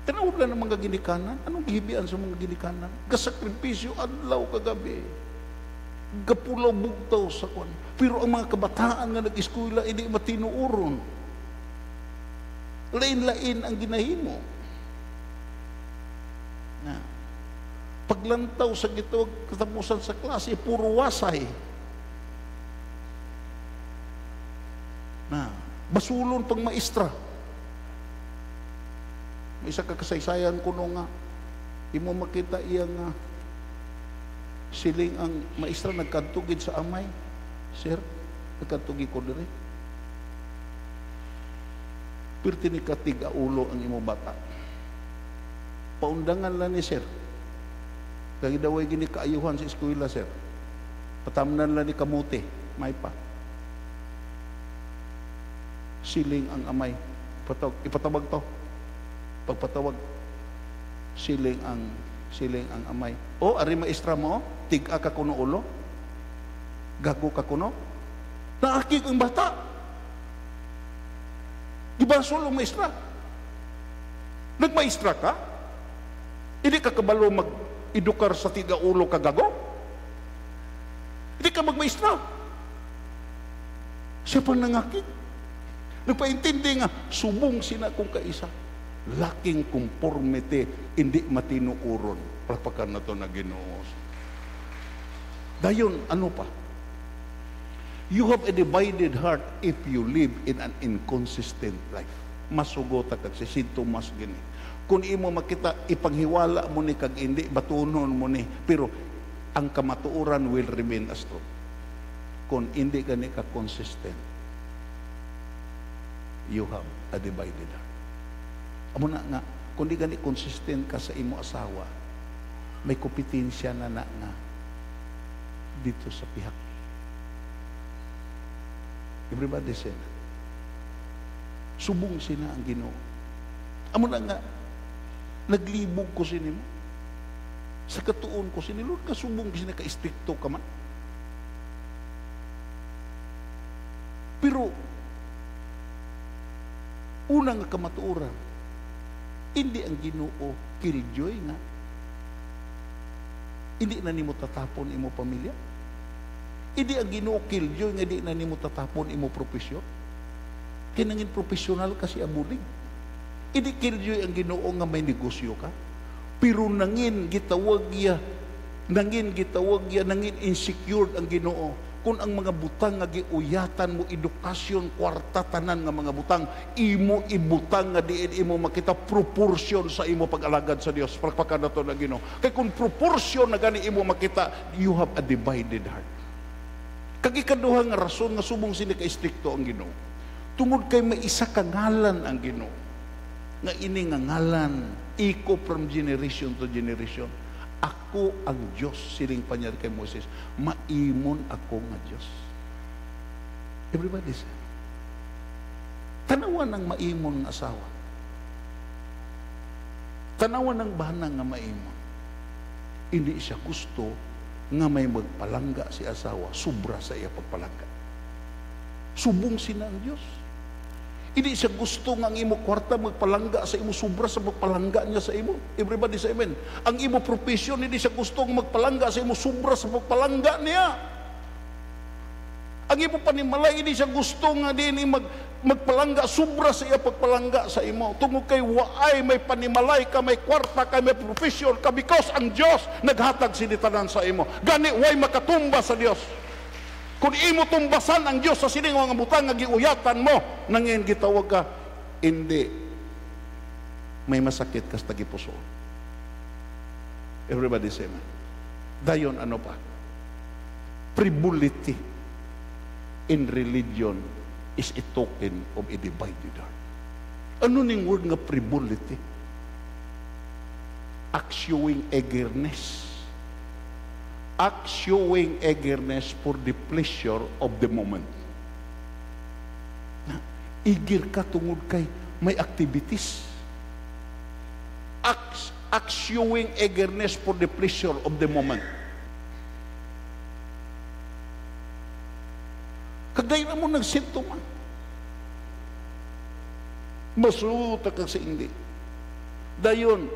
Tinawag lang ng mga ginikanan. Anong gihibian sa mga ginikanan? Kasakripisyo, adlaw kagabi. Gapulaw bugtaw sa kwan. Pero ang mga kabataan nga nag-eskwela, hindi matinuuron. Lain-lain ang ginahimo. Na, paglantaw sa gitawag katapusan sa klase, puro wasay. Na, basulon pang maestra. May isa kakasaysayan ko nung nga, imo makita iya nga siling ang maestra nagkantugid sa amay. Sir, nagkantugid ko diri. Pirti ni katiga ulo ang imo bata. Paundangan lang ni sir. Kaya daway gini kaayuhan sa eskwela, sir. Patamnan lang ni kamuti. May pa. Siling ang amay. Ipatawag to. Pagpatawag. Siling ang amay. O, ari maestra mo, tig-a ka kuno ulo. Gago ka kuno. Naakig ang bata. Gibasol ang maestra. Nagmaestra ka? Hindi ka kabalo mag-edukar sa tiga ulo kagago? Hindi ka magmaestra. Siya pa nangakit. Nagpaintindi nga, subong sina kung kaisa. Laking conformity, hindi matinuuron. Palakpakan na ito na Ginoo. Dayon, ano pa? You have a divided heart if you live in an inconsistent life. Masugota kag si St. Thomas gini. Kung imo makita, ipanghiwala mo ni kag hindi, batunon mo ni. Pero ang kamatuoran will remain as truth. Kung hindi gani ka consistent, you have a divided heart. Amo na nga, kung di gani consistent ka sa imo asawa, may kompetensya na nga dito sa pihak. Everybody say, subong sina ang Ginoo. Amo na nga, naglibog ko sinimo. Sa katuon ko sinilo, kasubong sina ka-istrikto ka man. Pero, unang kamatuoran, hindi ang Ginoo killjoy nga. Hindi na nimo tatapon imo pamilya. Hindi ang Ginoo killjoy nga di na nimo tatapon imo profesyon. Kinangin profesional kasi abulig. Hindi killjoy ang Ginoo nga may negosyo ka. Pero nangin gitawag ya, nangin insecure ang Ginoo. Kung ang mga butang nga giuyatan mo, edukasyon, kwarta, tanan nga mga butang, imo ibutang nga diin imo makita proportion sa imo pag-alagad sa Dios. Palakpakan na to na Ginoo. Kaya kung proportion na gani imo makita, you have a divided heart. Kag ikaduha nga rason nga subong sini ka istrikto ang Ginoo. Tungod kay may isa ka ngalan ang Ginoo. Nga ini nga ngalan, iko from generation to generation. Ako ang Diyos, siling pa niya kay Moses, maimon ako nga Diyos. Everybody say, tanawan ng maimon nga asawa. Tanawan ng banang nga maimon. Hindi siya gusto nga may magpalangga si asawa, sobra sa iya pagpalangga. Subong sina ang Diyos. Hindi siya gusto nga ang imo kwarta magpalangga sa imo, sobra sa magpalangga niya sa imo. Everybody say amen. Ang imo profession, hindi siya gusto nga magpalangga sa imo, sobra sa magpalangga niya. Ang imo panimalay, hindi siya gusto nga din magpalangga, sobra sa iya pagpalangga sa imo. Tungod kay waay, may panimalay ka, may kwarta ka, may profession ka, because ang Diyos naghatag sinitanan sa imo. Gani, way makatumba sa Diyos. Kung imo tumbasan ang Diyos sa sining mga butang nga giuyatan mo, nangin gitawag ka, hindi. May masakit kas tagipuso. Everybody say man. Dayon ano pa? Frivolity in religion is a token of a divided heart. Ano ning word nga frivolity? Act showing eagerness. Act showing eagerness for the pleasure of the moment. Igir ka tungod kay may activities. Act showing eagerness for the pleasure of the moment. Kagay na mo nagsintoma. Masuta ka sa hindi. Dayon,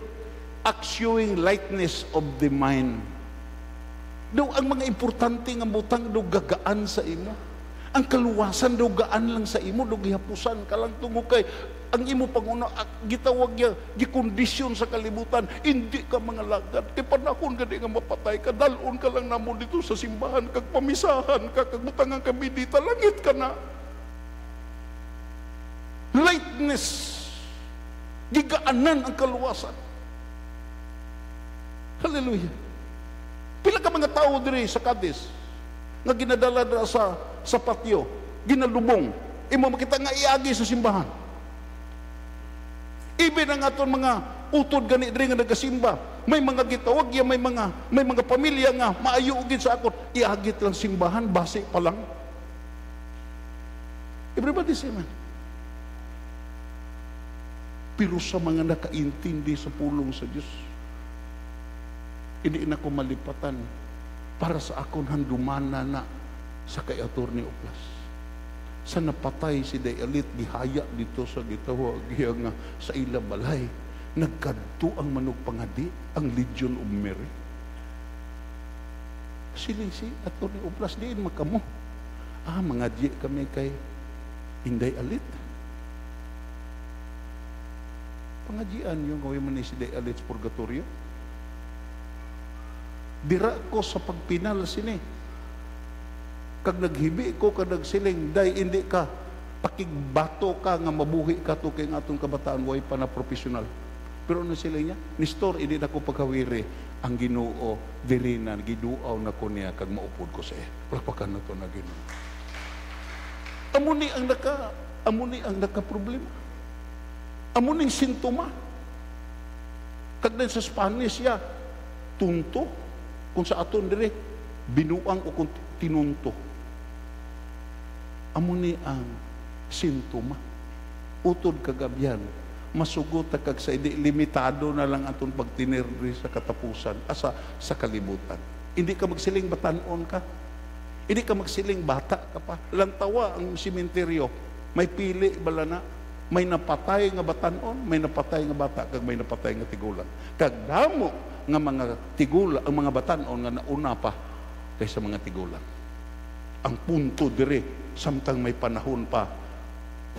act showing lightness of the mind. Daw ang mga importante nga butang daw gagaan sa imo. Ang kaluwasan daw gaan lang sa imo, daw gihapusan ka lang tungod kay ang imo panguna gitawag niya gikondisyon sa kalibutan, hindi ka mga lagad. Kay panahon gani nga mapatay ka, dalon ka lang namo dito sa simbahan, kag pamisahan ka, kag butangan ka bidita, langit ka na. Lightness, gigaanan ang kaluwasan. Hallelujah. Pila ka mga tao diri sa Cadiz nga ginadala na sa patio, ginalubong, imo makita nga iagi sa simbahan. Ibig ang aton mga utod gani diri nga nagasimba, may mga gitawag ya, may mga pamilya nga maayo gid sa akot, iagit lang simbahan, base pa lang. Everybody say man. Pero sa mga nakaintindi sa pulong sa Diyos, hindi na ko malipatan para sa akon handumana na sa kay Atty. Oplas. Sa napatay si Dayalit, gihaya dito sa gitawag nga sa ila balay, nagkadto ang manug pangadi, ang Legion of Mary. Siling si Atty. Oplas, diin makamo. Mga di kami kay Inday Alit. Pangajian yung gawin mo ni si Dayalit sa purgatorio. Dira ko sa pagpinal sini. Kag naghibi ko, kag nagsiling, day hindi ka, pakigbato ka nga mabuhi ka to kay atong kabataan, way pa na profesional. Pero ano sila niya? Nistor, hindi na ko pagkawiri, ang Ginoo, diri na, giduaw na ko niya, kag maupod ko sa iya. Palpakan na to na Ginoo. Amuni ang naka-problema. Amuning sintoma. Kag din sa Spanish ya, tunto. Kung sa aton dire, binuang o kung tinunto. Amuni ang sintoma. Utod kagabyan, masugot kag sa hindi limitado na lang aton pagtinirri sa katapusan, sa kalibutan. Hindi ka magsiling batanon ka. Hindi ka magsiling bata ka pa. Lantawa ang simenteryo, may pili bala na. May napatay nga batanon, may napatay nga bata, kag may napatay nga tigulang. Kag damo nga mga tigulang, ang mga batanon nga nauna pa kaysa mga tigulang. Ang punto dire, samtang may panahon pa,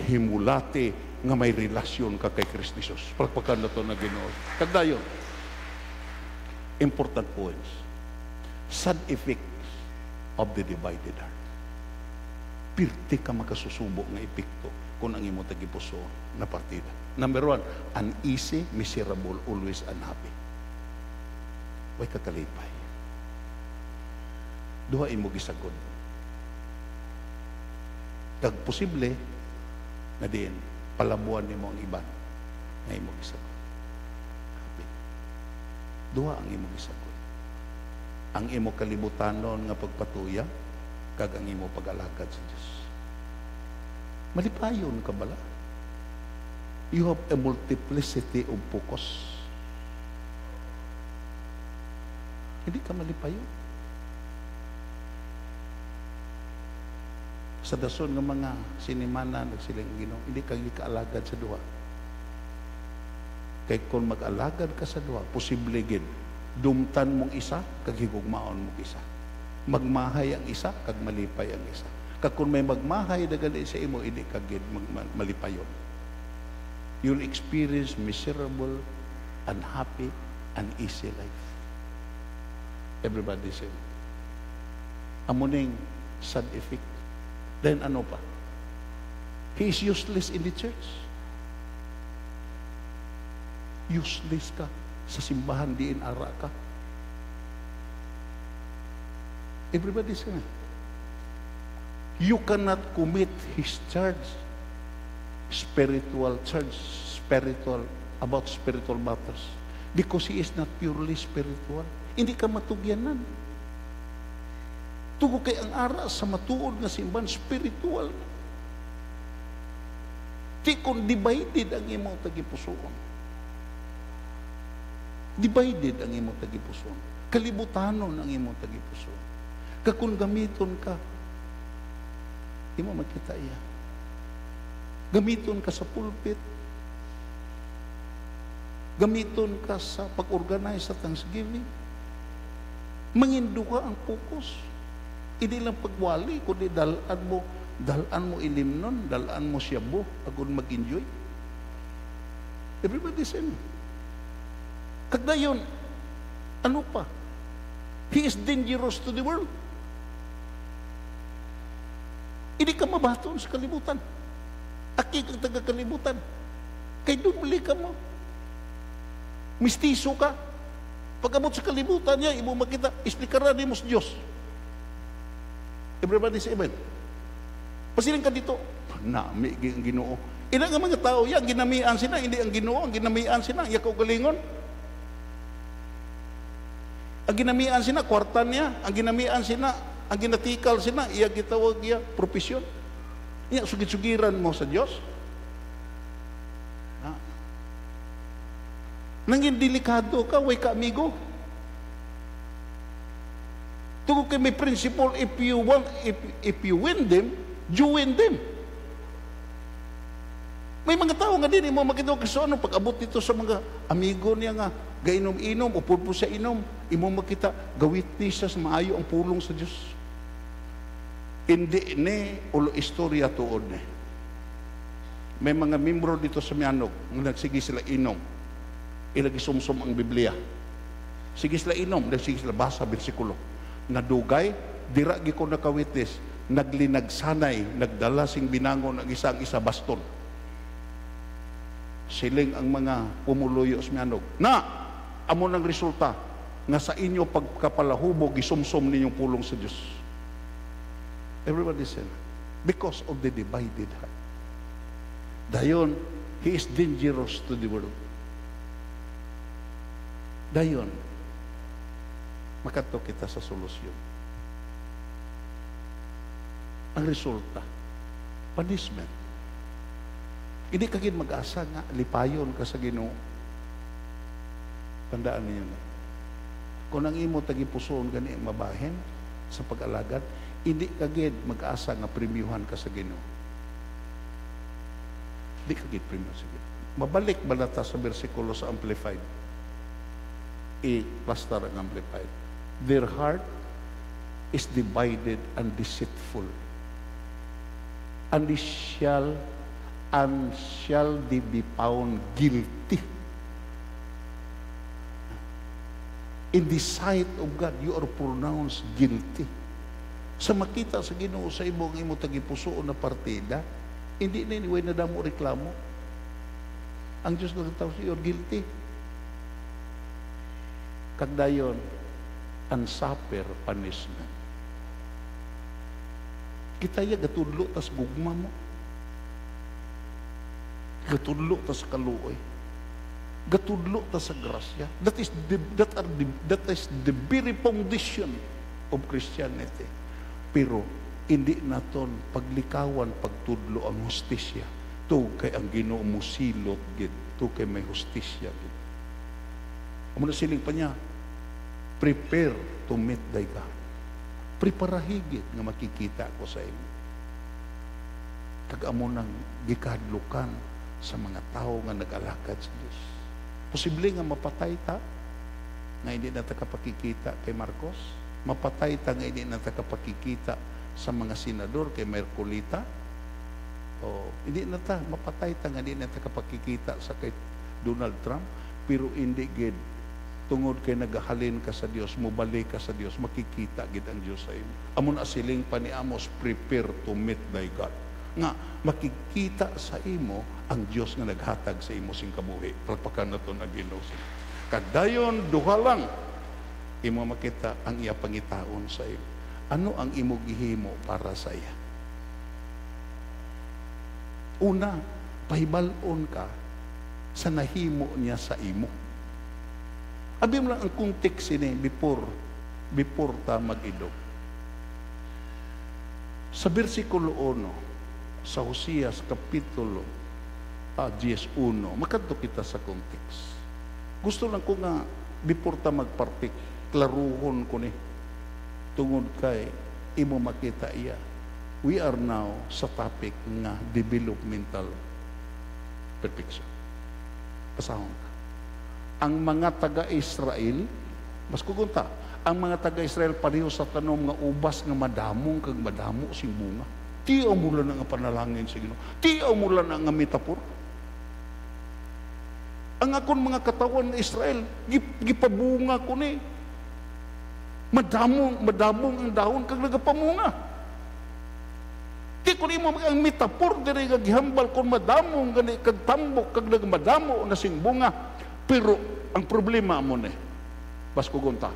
himulati nga may relasyon ka kay Kristo Jesus. Pagpakan na to na Ginoo. Kag dayon, important points. Sad effects of the divided heart. Pirti ka makasusubo nga epekto kung ang imo tagipuso na partida. Number 1, uneasy, miserable, always unhappy. Way kakalipay. Duha imo gisagod. Kag posible na din palabuan nimo ang iban nga imo gisagod. Happy. Duha ang imo gisagod. ang imo kalibutanon nga pagpatuya, kag ang imo pag-alagad sa Dios. Malipayon ka bala. You have a multiplicity of focus. Hindi ka malipayon. Sa dason ng mga sinimana nagsiling Ginoo, hindi ka gikaalagad sa duha. Kay kung mag-alagad ka sa duha, posible gid dumtan mong isa kag higugmaon mong isa. Magmahay ang isa kag malipay ang isa. Kag kung may magmahay dagali sa imo, hindi ka gid malipayon. You'll experience miserable, unhappy, uneasy life. Everybody say, amuning sad effect. Then ano pa? He is useless in the church. Useless ka sa simbahan, diin ara ka. Everybody say, you cannot commit his charge, spiritual charge, about spiritual matters, because he is not purely spiritual. Hindi ka matugyanan. Tugo kay ang ara sa matuod nga simbahan, spiritual. Di kung divided ang imong tagipusoon. Divided ang imong tagipusoon. Kalibutanon ang imong tagipusoon. Kung gamiton ka, di mo makita iya. Gamiton ka sa pulpit. Gamiton ka sa pag-organize sa Thanksgiving. Manginduha ang focus. Hindi lang pagwali, kundi dalaan mo ilimnon, dalaan mo siyabo, agad mag-enjoy. Everybody say, kagdayon, ano pa? He is dangerous to the world. Hindi ka mabaton sa kalibutan. Aki kang taga-kalibutan. Kay dubli ka mo. Mistiso ka. Pag-abot sa kalibutan niya, imo makita, explikaran mo sa Diyos. Everybody say amen. Pasiling ka dito, nami ang Ginoo. Ina nga mga tao yan, ginamian sila, hindi ang Ginoo, ang ginamian sila, iya kaugalingon. Ang ginamian sila, kwarta niya, ang ginamian sila, ang ginatikal sila, iya gitawag iya, propesyon. Iya, sugit-sugiran mo sa Diyos. Nangin delikado ka, way ka amigo. Tugo kay may principle, if you win them, you win them. May mga tao nga din, mo makita ko sa ano, pag-abot dito sa mga amigo niya nga, gainom-inom, o pulpo sa inom, imo makita, gawit ni siya sa maayo ang pulong sa Diyos. Hindi ni, ulo istorya tuod ni. May mga membro dito sa Mianog, nagsige sila inom, ilagi sumsum ang Biblia. Sige sila inom, sige sila basa, bersikulo. Nadugay, diragi ko nakawitness, naglinagsanay, nagdala sing binangon ang isang isa baston. Siling ang mga pumuluyo sa Mianog, na, amo ng resulta, nga sa inyo pagkapalahubog, isumsum ninyong pulong sa Diyos. Everybody said, because of the divided heart. Dayon, he is dangerous to the world. Dayon, makato kita sa solusyon. Ang resulta, punishment. Hindi ka gid mag-asa nga, lipayon ka sa Ginoo. Tandaan niyo na. Kung ang imo tagipusoon gani mabahin sa pag-alagad, hindi ka gid mag-asa nga premiuhan ka sa Ginoo. Hindi ka gid premiuhan sa Ginoo. Mabalik balata sa bersikulo sa Amplified. Pastor ang Amplified. Their heart is divided and deceitful, and shall they be found guilty. In the sight of God, you are pronounced guilty. Sa makita sa Ginoo sa imong imo tagipusoon na partida, hindi na anyway na damo reklamo. Ang Diyos nagtawag sa iyo, guilty. Kagdayon, unsuffer punishment. Kita ya gatudlo tas gugma mo. Gatudlo tas kaluoy. gatudlo ta sa grasya. That is the very foundation of Christianity. Pero hindi naton paglikawan pagtudlo ang hustisya. To kay ang Ginoo musilot gid, to kay may hustisya gid. Amo na siling pa niya, prepare to meet thy God. Preparahigit nga makikita ko sa imo. Kag amo nang gikadlukan sa mga tao nga nag-alakad sa Dios. Posible nga mapatay ta nga hindi na ta kapakikita kay Marcos. Mapatay ta nga hindi na ta kapakikita sa mga senador kay Mercolita. O hindi na ta mapatay ta nga hindi na ta kapakikita sa kay Donald Trump. Pero hindi gid tungod kay nagahalin ka sa Dios, mubalik ka sa Dios, makikita gid ang Dios sa imo. Amo na siling pa ni Amos, prepare to meet thy God. Nga makikita sa imo ang Dios nga naghatag sa imo sing kabuhi. Palpakan naton ang Ginoo. Kadayon duha lang imo makita ang iya pangitaon sa imo. Ano ang imo gihimo para sa iya? Una, pahibal-on ka sa nahimo niya sa imo. Abi mo lang ang context ini before ta mag-idog. Sa bersikulo 1 sa Hosias kapitulo 10:1, makadto kita sa context. Gusto lang ko nga before ta magpartik, klaruhon ko ni tungod kay imo makita iya. We are now sa topic nga developmental perfection. Pasahon ka. Ang mga taga-Israel, mas kugunta, ang mga taga-Israel pareho sa tanom nga ubas nga madamong kag madamo sing bunga. Tiyaw mula na nga panalangin sa Ginoo. Tiyaw mula na nga metapor. Ang akon mga katawan ng Israel, gipabunga ko ni. Madamong ang dahon kag nagapamunga. Di ko ni mo ang metapor diri nga gihambal kon madamong gani kag tambok kag nagamadamo na sing bunga. Pero ang problema mo ni, bas kugunta,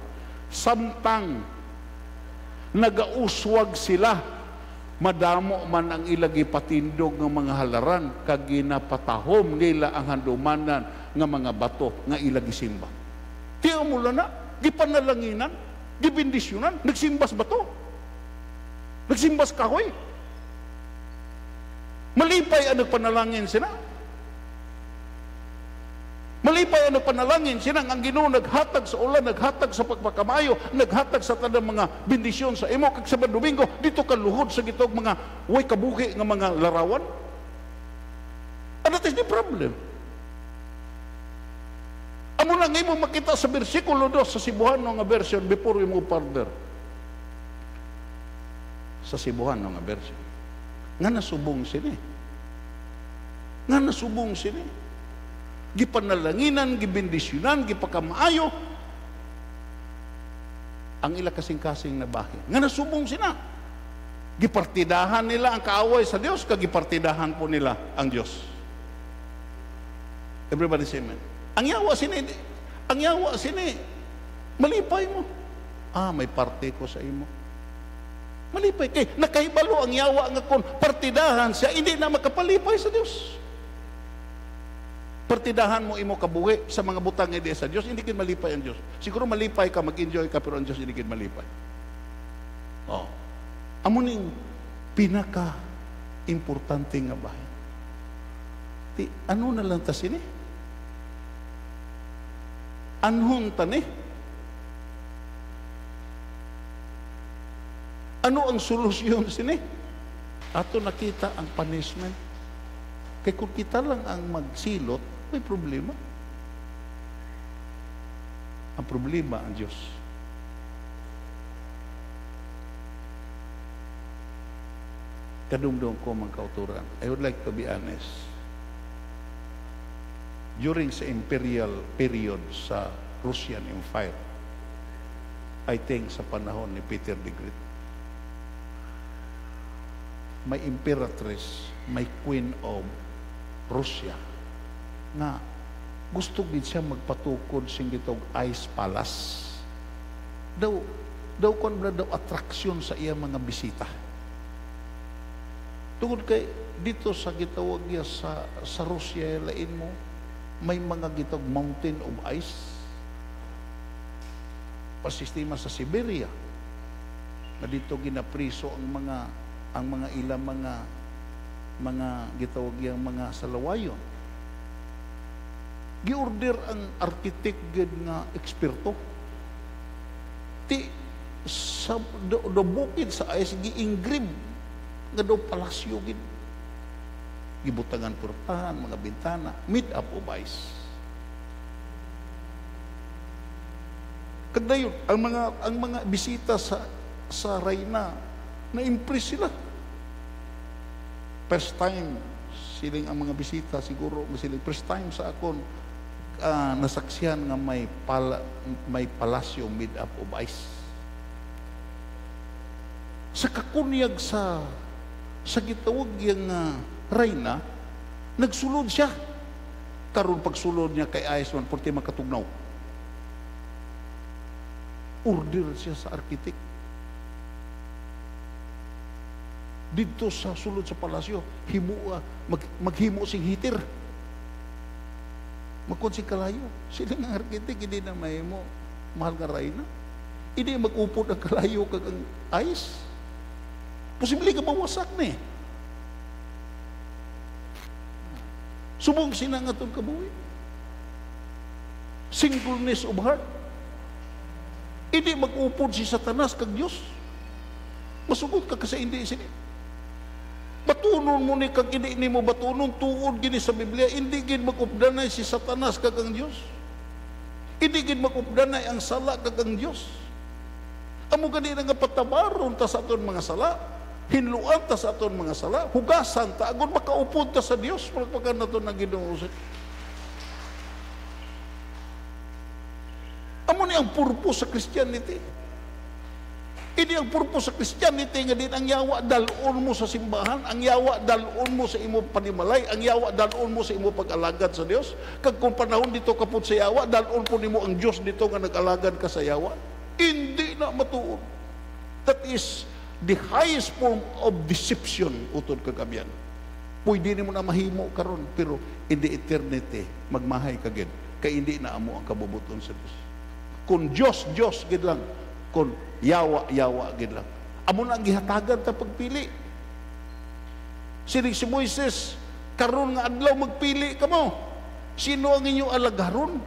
samtang nagauswag sila, madamo man ang ilagi patindog ng mga halaran, kag ginapatahom nila ang handumanan ng mga bato nga ilagi simba. Tiyo mula na, gipanalanginan, gibindisyonan, nagsimbas bato, nagsimbas kahoy. Malipay ang nagpanalangin sila. Malipay ang panalangin, sinang ang Ginoo naghatag sa ulan, naghatag sa pagpakamayo, naghatag sa tanang mga bendisyon sa imo, kag sa Domingo, dito ka luhod sa gitog mga way kabuhi nga mga larawan. And that is the problem. Amo lang imo makita sa bersikulo 2 sa Cebuano nga version before we move further. Sa Cebuano nga version. Nga nasubong sini. Nga nasubong sini. Gipanalanginan, gibindisyonan, gipakamaayo ang ila kasing-kasing na bahin. Nga nasubong sila. Gipartidahan nila ang kaaway sa Dios, kag gipartidahan po nila ang Dios. Everybody say amen. Ang yawa sini, malipay mo. May parte ko sa imo. Malipay kay nakahibalo ang yawa nga kon partidahan siya, hindi na makapalipay sa Dios. Partidahan mo imo kabuhi sa mga butang ide sa Dios, hindi kin malipay ang Dios. Siguro malipay ka, mag-enjoy ka, pero ang Dios hindi kin malipay. Amo ning pinaka importante nga bahin. Ano na lang ta sini? Anhon ta ni? Ano ang solusyon sini? Ato nakita ang punishment. Kaya kung kita lang ang magsilot, may problema. Ang problema ang Diyos. Kadumdum ko mga kauturan. I would like to be honest. During sa imperial period sa Russian Empire, I think sa panahon ni Peter the Great, may imperatrice, may queen of Russia, nga gusto gid siya magpatukod sing gitog ice palace. Daw kon daw attraction sa iya mga bisita. Tungod kay dito sa gitawag niya sa Russia lain mo may mga gitog mountain of ice. Pasistema sa Siberia na dito ginapriso ang mga ilang mga gitawag yang mga salawayon. Giorder ang architect gid nga eksperto. Ti sa do bukid sa ice gi-engrave nga do palasyo gid. Gibutangan kurtahan, mga bintana, made up of ice. Kagdayon ang mga bisita sa Reyna na-impress sila. First time siling ang mga bisita siguro siling first time sa akon nasaksihan nga may palasyo made up of ice. Sa kakunyag sa gitawag yang Reyna, nagsulod siya. Karon pagsulod niya kay ice man porti makatugnaw. Order siya sa architect. Dito sa sulod sa palasyo, maghimo sing heater. Magkon sing kalayo. Sila nga architect, hindi na mahimo mahal nga Reyna. Hindi mag-upod ang kalayo kag ang ice. Posible ka mawasak na eh. Subong sinangaton kabuhi. Singleness of heart. Hindi mag-upod si Satanas kag Diyos. Masugod ka kasi hindi sini. Batunon mo ni kag hindi ni mo batunon tuod gini sa Biblia, hindi gid mag-updanay si Satanas kag ang Diyos. Hindi gid mag-updanay ang sala kag ang Diyos. Amo gani nga patabaron ta sa aton mga sala, hinluan ta sa aton mga sala, hugasan ta agon makaupod ta sa Dios pagpakan naton nga Ginoo. Amo ni ang purpose sa Christianity. Ini ang purpose sa Christianity nga din ang yawa dalon mo sa simbahan, ang yawa dalon mo sa imo panimalay, ang yawa dalon mo sa imo pag-alagad sa Dios. Kag kung panahon dito kaput sa yawa, dalon po nimo ang Dios dito nga nag-alagad ka sa yawa. Hindi na matuod. That is the highest form of deception utod kagabian. Pwede nimo na mahimo karon pero in the eternity magmahay ka gid kay hindi na amo ang kabubuton sa Dios. Kung Diyos gid lang, kung yawa gid lang. Amo na ang gihatagan ta pagpili. Si Moises karon nga adlaw magpili kamo. Sino ang inyong alagaron?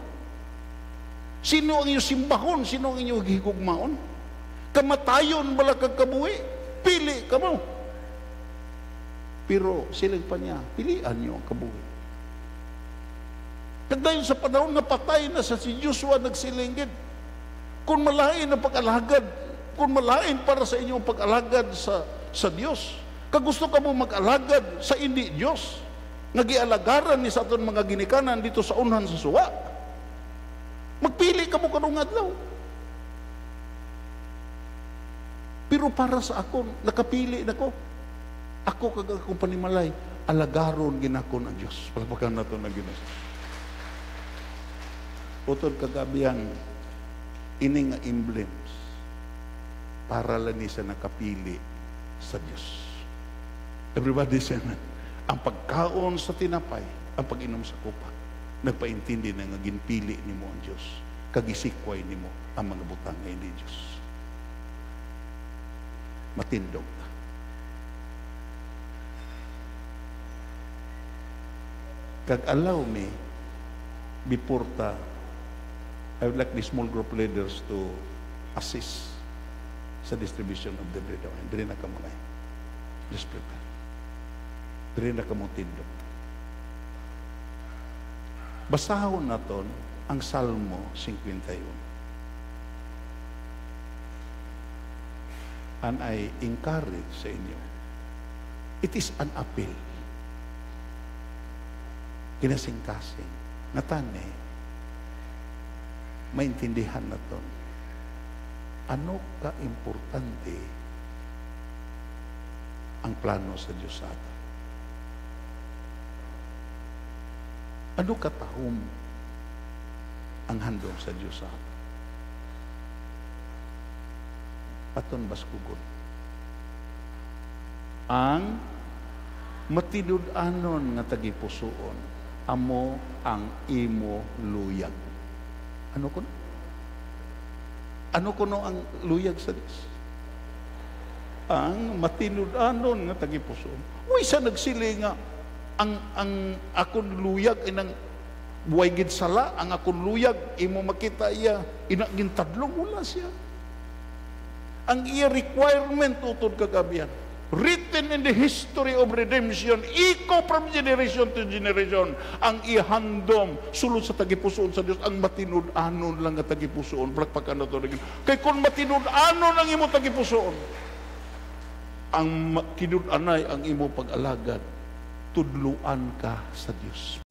Sino ang inyong simbahon? Sino ang inyong gihigugmaon? Kamatayon bala kag kabuhi, pili kamo. Pero silang pa niya, pilian niyo ang kabuhi. Kagdayon sa panahon nga patay na sa si Joshua nagsilinggid. Kung malain ang pag-alagad, kung malain para sa inyong pag-alagad sa Dios, kag gusto ka mo mag-alagad sa hindi Dios, nagialagaran ni sa aton mga ginikanan dito sa unhan sa suwa, magpili ka mo karong adlaw. Pero para sa akon, nakapili na ko. Ako kag akong panimalay, alagaron ginakon ang Dios. Palpakan nato na Ginoo. Utod kagabihan, ini nga emblems para lang ni sa nakapili sa Diyos. Everybody say na, ang pagkaon sa tinapay, ang pag-inom sa kupa, nagpaintindi na nga ginpili ni mo ang Diyos, kagisikway ni mo ang mga butang nga hindi Diyos. Matindog na. Kag allow me, before ta, I would like the small group leaders to assist sa distribution of the bread. Diri na ka mo na. Just prepare. Diri na ka mo tindog. Basahon naton ang Salmo 51. And I encourage sa inyo, it is an appeal. Kinasing-kasing. Natane, maintindihan naton ano ka-importante ang plano sa Diyos sa atin. Ano katahom ang handom sa Diyos sa atin. Aton baskugon. Ang matinud-anon nga tagipusoon amo ang imo luyag. Ano kuno? Ano kuno ang luyag sa Dios? Ang matinud-anon nga tagipusoon. Uy, sa nagsili nga ang akong luyag inang buhay gid sala, ang akong luyag imo makita iya inagin tadlong wala siya. Ang iya requirement utod kagabihan, written in the history of redemption, iko from generation to generation, ang ihandom sulod sa tagipusoon sa Dios, ang matinud-anon lang nga tagipusoon. Palakpakan na to. Kay kung matinud-anon ang imo tagipusoon, ang kinud-anay ang imo pag-alagad, tudluan ka sa Dios.